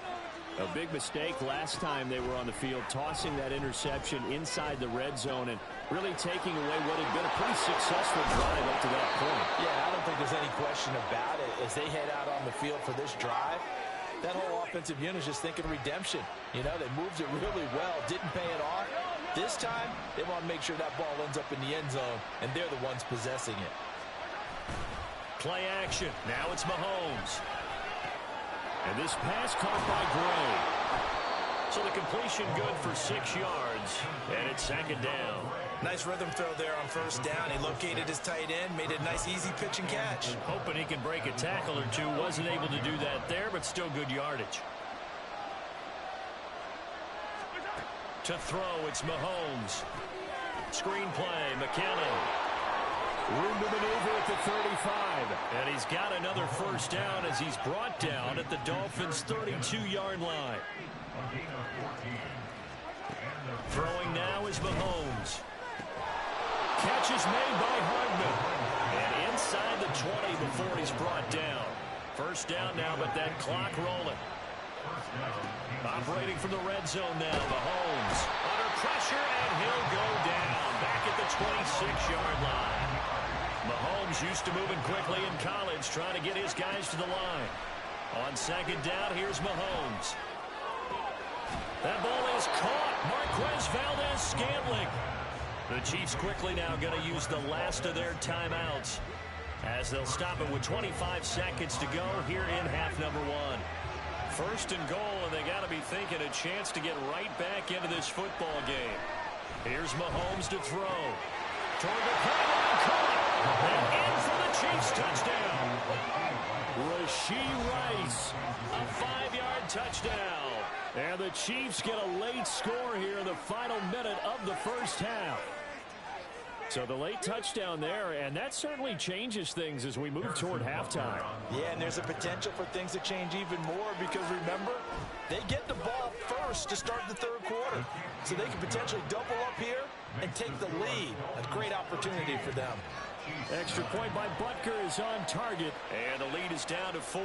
A big mistake last time they were on the field, tossing that interception inside the red zone and really taking away what had been a pretty successful drive up to that point. Yeah, I don't think there's any question about it. As they head out on the field for this drive, that whole offensive unit is just thinking redemption. You know, they moved it really well, didn't pay it off. This time, they want to make sure that ball ends up in the end zone, and they're the ones possessing it. Play action. Now it's Mahomes. And this pass caught by Gray. So the completion good for 6 yards. And it's second down. Nice rhythm throw there on first down. He located his tight end, made a nice easy pitch and catch. Hoping he can break a tackle or two. Wasn't able to do that there, but still good yardage. To throw, it's Mahomes. Screen play, McKinnon. Room to maneuver at the 35. And he's got another first down as he's brought down at the Dolphins' 32-yard line. Throwing now is Mahomes. Catch is made by Hardman. And inside the 20 before he's brought down. First down now, but that clock rolling. Operating from the red zone now, Mahomes. Under pressure, and he'll go down. Back at the 26-yard line. Mahomes used to moving quickly in college, trying to get his guys to the line. On second down, here's Mahomes. That ball is caught. Marquez Valdez-Scantling. The Chiefs quickly now going to use the last of their timeouts as they'll stop it with 25 seconds to go here in half number 1. First and goal, and they got to be thinking a chance to get right back into this football game. Here's Mahomes to throw. Toward the pylon, caught. And in for the Chiefs touchdown. Rashee Rice, a 5-yard touchdown. And the Chiefs get a late score here in the final minute of the first half. So the late touchdown there, and that certainly changes things as we move toward halftime. Yeah, and there's a potential for things to change even more because, remember, they get the ball first to start the third quarter. So they can potentially double up here and take the lead. A great opportunity for them. Extra point by Butker is on target, and the lead is down to 4.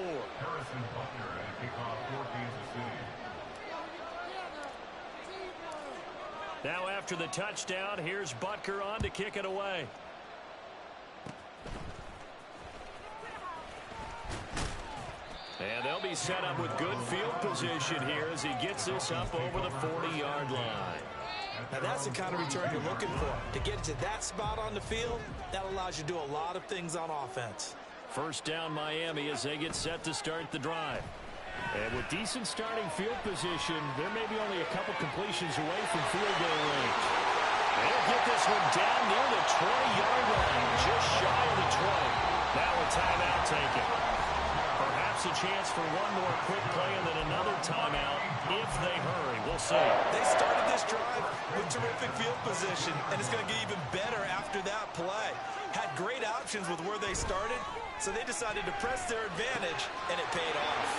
Now after the touchdown, here's Butker on to kick it away. And they'll be set up with good field position here as he gets this up over the 40-yard line. Now that's the kind of return you're looking for. To get to that spot on the field, that allows you to do a lot of things on offense. First down Miami as they get set to start the drive. And with decent starting field position, there may be only a couple completions away from field goal range. They'll get this one down near the 20-yard line, just shy of the 20. Now a timeout taken. Perhaps a chance for one more quick play and then another timeout if they hurry. We'll see. They started this drive with terrific field position, and it's going to get even better after that play. Had great options with where they started, so they decided to press their advantage, and it paid off.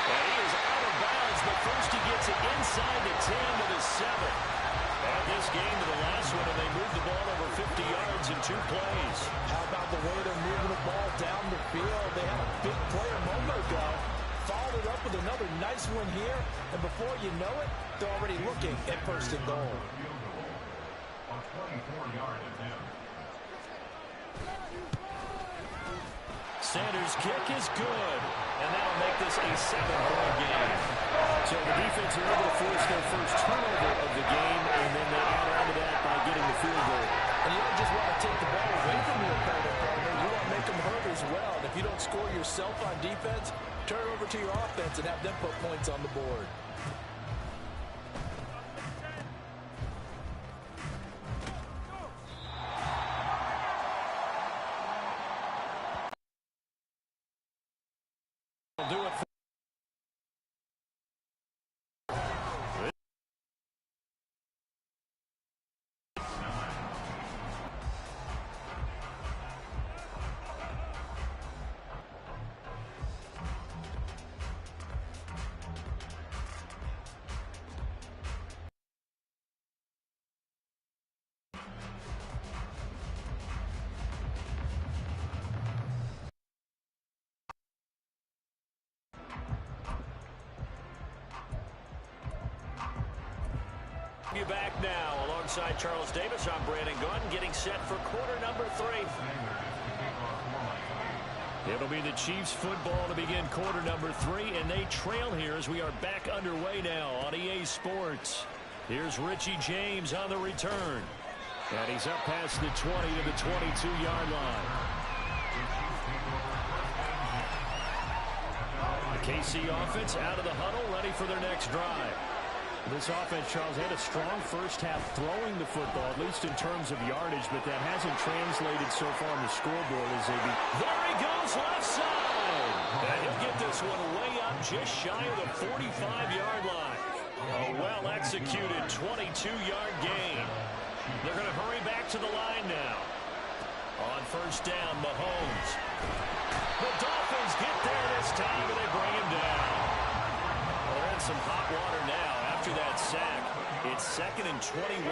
And he is out of bounds, but first he gets it inside the 10 to the 7. Add this game to the last one, and they moved the ball over 50 yards in 2 plays. How about the way they're moving the ball down the field? They had a big play a moment ago. Followed it up with another nice one here, and before you know it, they're already looking at first and goal. Sanders' kick is good, and that'll make this a 7-point game. So the defense are able to force their first turnover of the game, and then they add on to that by getting the field goal. And you don't just want to take the ball away from your opponent, partner. You want to make them hurt as well. And if you don't score yourself on defense, turn it over to your offense and have them put points on the board. Do it for you back now alongside Charles Davis. I'm Brandon Gunn, getting set for quarter number 3. It'll be the Chiefs football to begin quarter number 3, and they trail here as we are back underway now on EA Sports. Here's Richie James on the return, and he's up past the 20 to the 22-yard line. The KC offense out of the huddle, ready for their next drive. This offense, Charles, had a strong first half throwing the football, at least in terms of yardage, but that hasn't translated so far on the scoreboard as they be. There he goes, left side! And he'll get this one way up just shy of the 45-yard line. A well-executed 22-yard gain. They're going to hurry back to the line now. On first down, Mahomes. The Dolphins get there this time, and they bring him down. Well, they're in some hot water now. After that sack, it's 2nd and 21.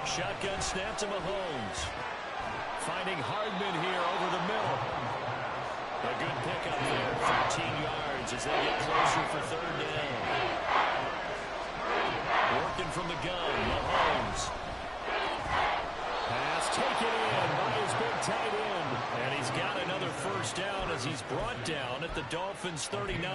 Shotgun snap to Mahomes. Finding Hardman here over the middle. A good pickup there, 13 yards as they get closer for third down. Working from the gun, Mahomes. Pass taken in by his big tight end. And he's got another first down as he's brought down at the Dolphins' 39.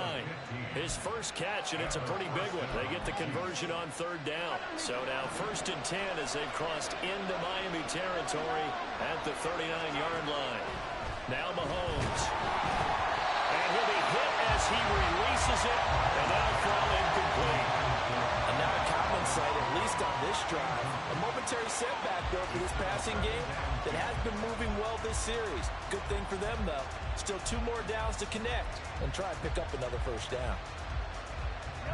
His first catch, and it's a pretty big one. They get the conversion on third down. So now 1st and 10 as they've crossed into Miami territory at the 39-yard line. Now Mahomes. And he'll be hit as he releases it, and that'll fall incomplete. And now a common sight, at least on this drive. A momentary setback, though, for this passing game that has been moving well this series. Good thing for them, though. Still 2 more downs to connect and try and pick up another first down.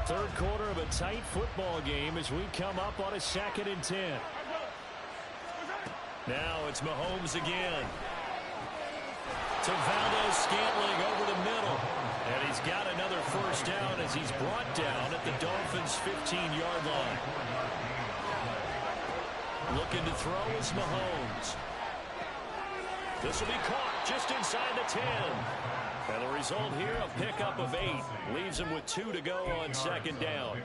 Third quarter of a tight football game as we come up on a 2nd and 10. Now it's Mahomes again. To Valdez-Scantling over the middle. And he's got another first down as he's brought down at the Dolphins' 15-yard line. Looking to throw is Mahomes. This will be caught just inside the 10. And the result here, a pickup of 8. Leaves him with 2 to go on 2nd down.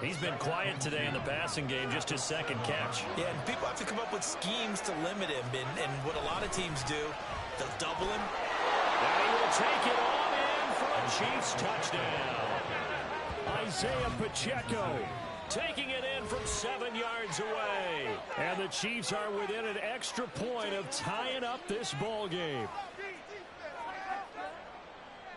He's been quiet today in the passing game, just his 2nd catch. Yeah, and people have to come up with schemes to limit him. And what a lot of teams do, they'll double him. And he will take it on in for a Chiefs touchdown. Isaiah Pacheco taking it in from 7 yards away. And the Chiefs are within an extra point of tying up this ball game.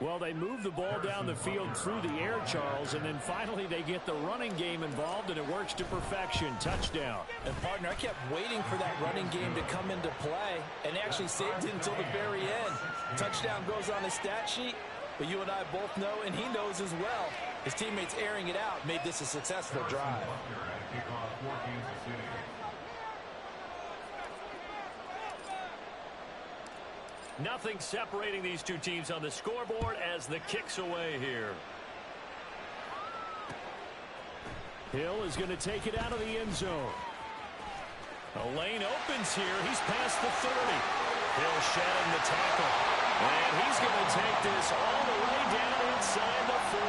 Well, they move the ball down the field through the air, Charles, and then finally they get the running game involved, and it works to perfection. Touchdown. And, partner, I kept waiting for that running game to come into play and actually saved it until the very end. Touchdown goes on the stat sheet, but you and I both know, and he knows as well, his teammates airing it out made this a successful drive. Nothing separating these two teams on the scoreboard as the kick's away here. Hill is going to take it out of the end zone. A lane opens here. He's past the 30. Hill shedding the tackle. And he's going to take this all the way down inside the 40.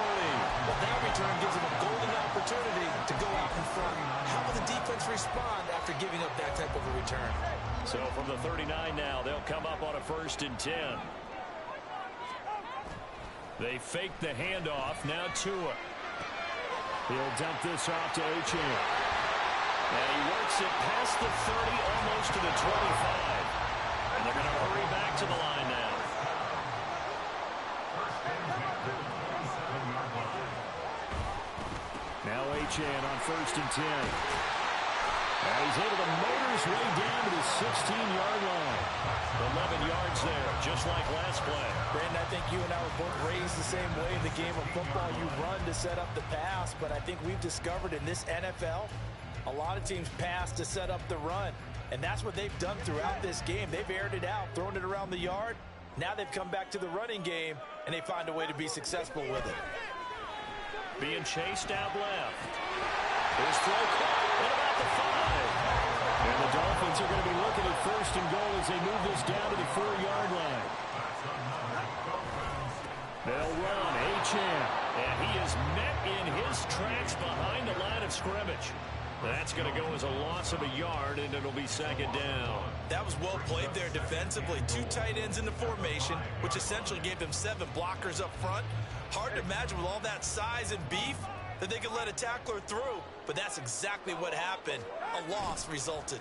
Well, that return gives him a golden opportunity to go out in front. How will the defense respond after giving up that type of a return? So from the 39 now, they'll come up on a 1st and 10. They fake the handoff. Now Tua. He'll dump this off to Achane. And he works it past the 30, almost to the 25. And they're going to hurry back to the line now. Now Achane on 1st and 10. And he's able to motor his way down to the 16-yard line. 11 yards there, just like last play. Brandon, I think you and I were both raised the same way in the game of football. You run to set up the pass, but I think we've discovered in this NFL, a lot of teams pass to set up the run. And that's what they've done throughout this game. They've aired it out, thrown it around the yard. Now they've come back to the running game, and they find a way to be successful with it. Being chased out left. His throw caught at about the 5. And the Dolphins are going to be looking at 1st and goal as they move this down to the 4-yard line. They'll run Achane. And he is met in his tracks behind the line of scrimmage. That's going to go as a loss of a yard, and it'll be 2nd down. That was well played there defensively. 2 tight ends in the formation, which essentially gave them 7 blockers up front. Hard to imagine with all that size and beef that they could let a tackler through, but that's exactly what happened. A loss resulted.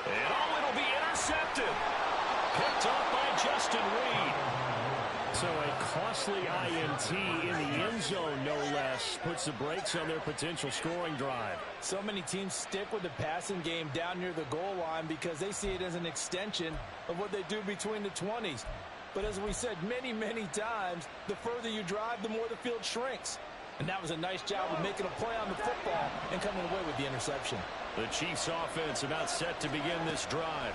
And it'll be intercepted. Picked up by Justin Reed. So a costly INT in the end zone, no less, puts the brakes on their potential scoring drive. So many teams stick with the passing game down near the goal line because they see it as an extension of what they do between the 20s. But as we said many, many times, the further you drive, the more the field shrinks. And that was a nice job of making a play on the football and coming away with the interception. The Chiefs offense about set to begin this drive.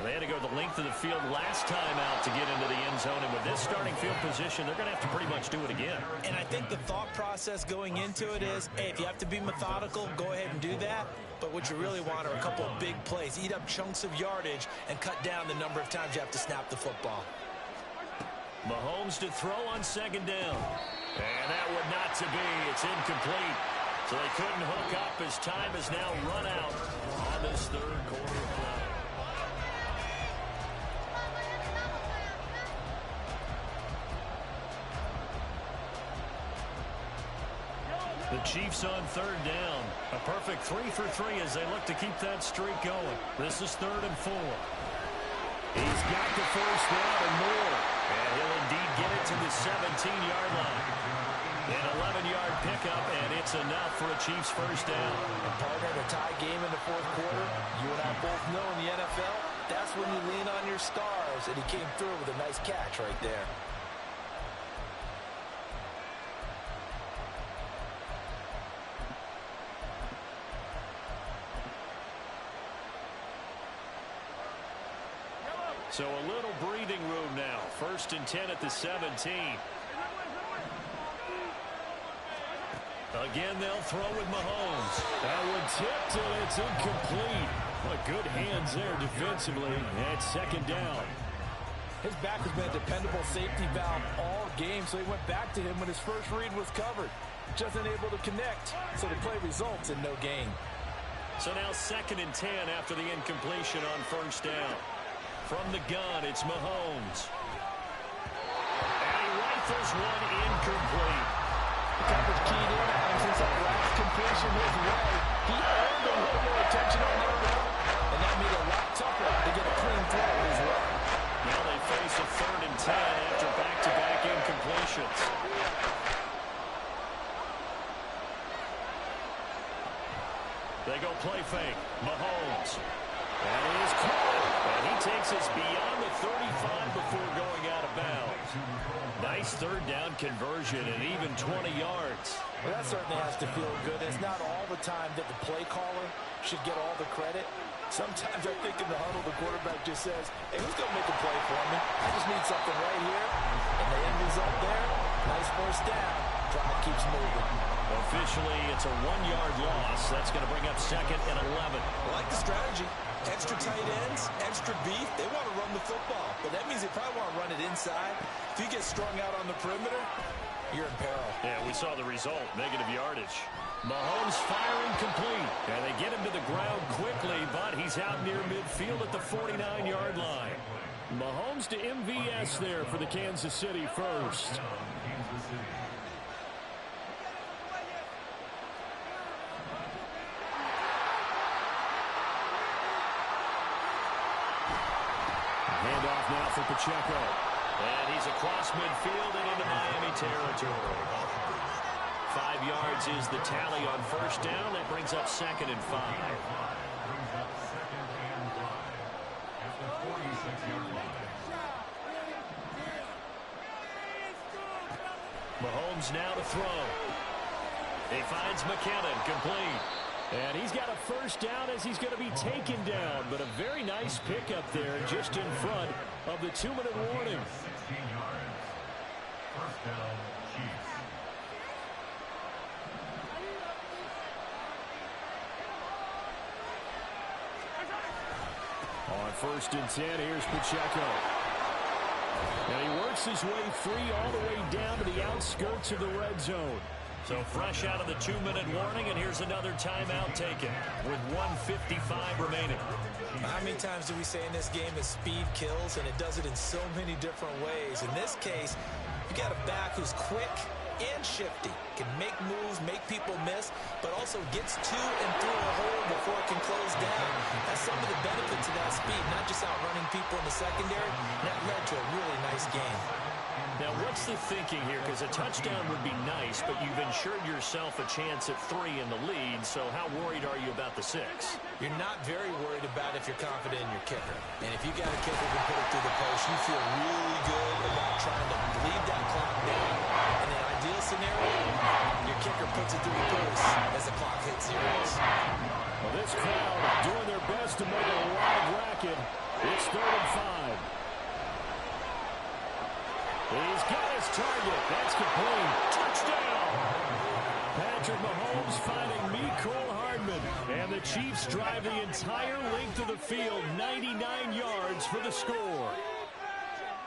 They had to go the length of the field last time out to get into the end zone. And with this starting field position, they're going to have to pretty much do it again. And I think the thought process going into it is, hey, if you have to be methodical, go ahead and do that. But what you really want are a couple of big plays. Eat up chunks of yardage and cut down the number of times you have to snap the football. Mahomes to throw on 2nd down. And that would not to be. It's incomplete. So they couldn't hook up as time has now run out on this 3rd quarter play. The Chiefs on 3rd down. A perfect 3 for 3 as they look to keep that streak going. This is 3rd and 4. He's got the first down and more. And he'll indeed get it to the 17-yard line. An 11-yard pickup, and it's enough for a Chiefs first down. And partner, in a tie game in the 4th quarter, you and I both know in the NFL, that's when you lean on your stars. And he came through with a nice catch right there. So a little breathing room now. 1st and 10 at the 17. Again, they'll throw with Mahomes. That one tipped, and it's incomplete. What good hands there defensively. And it's 2nd down. His back has been a dependable safety valve all game, so he went back to him when his first read was covered. Just unable to connect, so the play results in no gain. So now 2nd and 10 after the incompletion on 1st down. From the gun, it's Mahomes. And he rifles one incomplete. Coverage keyed in on him since that last completion his way. He earned a little more attention on that route, and that made it a lot tougher to get a clean throw his way. Now they face a 3rd and 10 after back-to-back incompletions. They go play fake. Mahomes. And he is caught. And he takes us beyond the 35 before going out of bounds. Nice 3rd down conversion and even 20 yards. Well, that certainly has to feel good. It's not all the time that the play caller should get all the credit. Sometimes I think in the huddle, the quarterback just says, hey, who's going to make a play for me? I just need something right here. And the end result there, nice 1st down. Drive keeps moving. Officially, it's a 1-yard loss. That's going to bring up 2nd and 11. I like the strategy. Extra tight ends, extra beef. They want to run the football, but that means they probably want to run it inside. If you get strung out on the perimeter, you're in peril. Yeah, we saw the result, negative yardage. Mahomes firing complete, and they get him to the ground quickly, but he's out near midfield at the 49-yard line. Mahomes to MVS there for the Kansas City first. Handoff now for Pacheco. And he's across midfield and into Miami territory. 5 yards is the tally on 1st down. That brings up 2nd and 5. Mahomes now to throw. He finds McKinnon, complete. And he's got a 1st down as he's going to be taken down. But a very nice pickup there just in front of the 2-minute warning. On 1st and 10, here's Pacheco. And he works his way free all the way down to the outskirts of the red zone. So fresh out of the 2-minute warning, and here's another timeout taken with 1:55 remaining. How many times do we say in this game that speed kills, and it does it in so many different ways? In this case, you got a back who's quick and shifty, can make moves, make people miss, but also gets to and through a hole before it can close down. That's some of the benefits of that speed, not just outrunning people in the secondary. That led to a really nice game. Now, what's the thinking here? Because a touchdown would be nice, but you've ensured yourself a chance at 3 in the lead, so how worried are you about the 6? You're not very worried about if you're confident in your kicker. And if you got a kicker who can put it through the post, you feel really good about trying to bleed that clock down. In an ideal scenario, your kicker puts it through the post as the clock hits zeros. Well, this crowd doing their best to make a live racket. It's 3rd and 5. He's got his target. That's complete. Touchdown! Patrick Mahomes finding Mecole Hardman. And the Chiefs drive the entire length of the field, 99 yards for the score.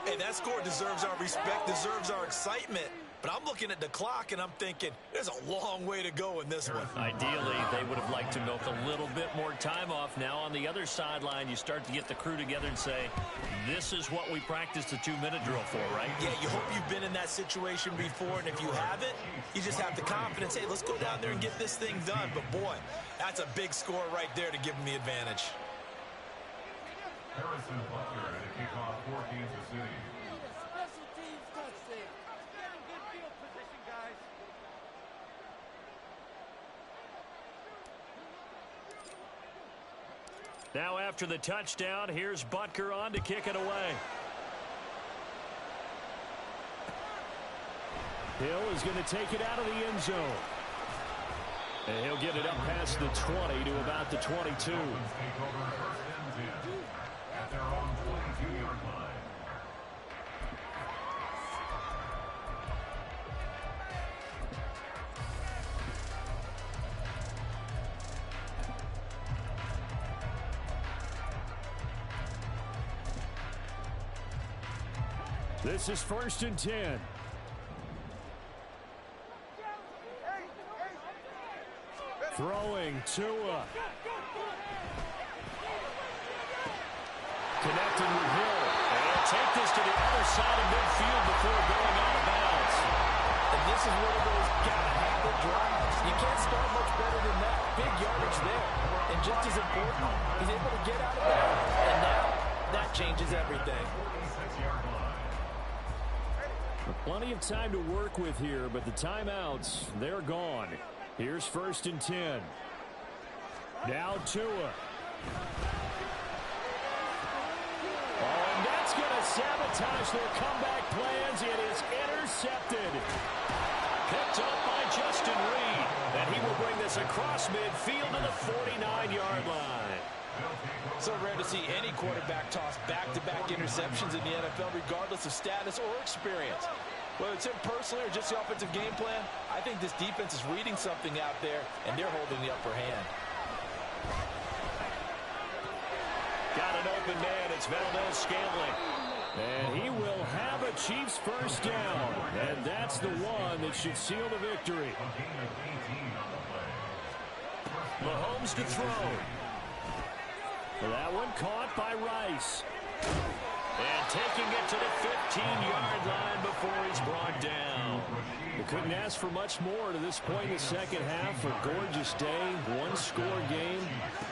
Hey, that score deserves our respect, deserves our excitement. But I'm looking at the clock, and I'm thinking, there's a long way to go in this one. Ideally, they would have liked to milk a little bit more time off. Now, on the other sideline, you start to get the crew together and say, this is what we practiced the 2-minute drill for, right? Yeah, you hope you've been in that situation before, and if you haven't, you just have the confidence, hey, let's go down there and get this thing done. But, boy, that's a big score right there to give them the advantage. Harrison Butler at a kickoff for Kansas City. Special teams touchdown. Get in good field position, guys. Now after the touchdown, here's Butker on to kick it away. Hill is going to take it out of the end zone. And he'll get it up past the 20 to about the 22. At their own 22-yard line. This is 1st and 10. Throwing Tua. Connecting with Hill. And he'll take this to the other side of midfield before going out of bounds. And And this is one of those gotta-have-it drives. You can't start much better than that. Big yardage there. And just as important, he's able to get out of there. And now, that changes everything. Plenty of time to work with here, but the timeouts, they're gone. Here's 1st and 10. Now Tua. Oh, and that's going to sabotage their comeback plans. It is intercepted. Picked up by Justin Reed. And he will bring this across midfield to the 49-yard line. So rare to see any quarterback toss back-to-back interceptions in the NFL, regardless of status or experience. Whether it's him personally or just the offensive game plan, I think this defense is reading something out there, and they're holding the upper hand. Got an open man. It's Valdez-Scantling. And he will have a Chiefs first down. And that's the one that should seal the victory. Mahomes to throw. That one caught by Rice. And taking it to the 15-yard line before he's brought down. They couldn't ask for much more to this point in the second half. A gorgeous day, one-score game.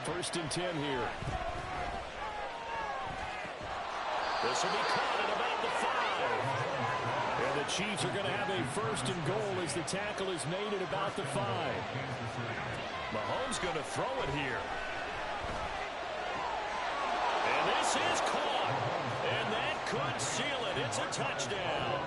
1st and 10 here. This will be caught at about the 5. And the Chiefs are going to have a 1st and goal as the tackle is made at about the 5. Mahomes going to throw it here. And this is caught. And that could seal it. It's a touchdown.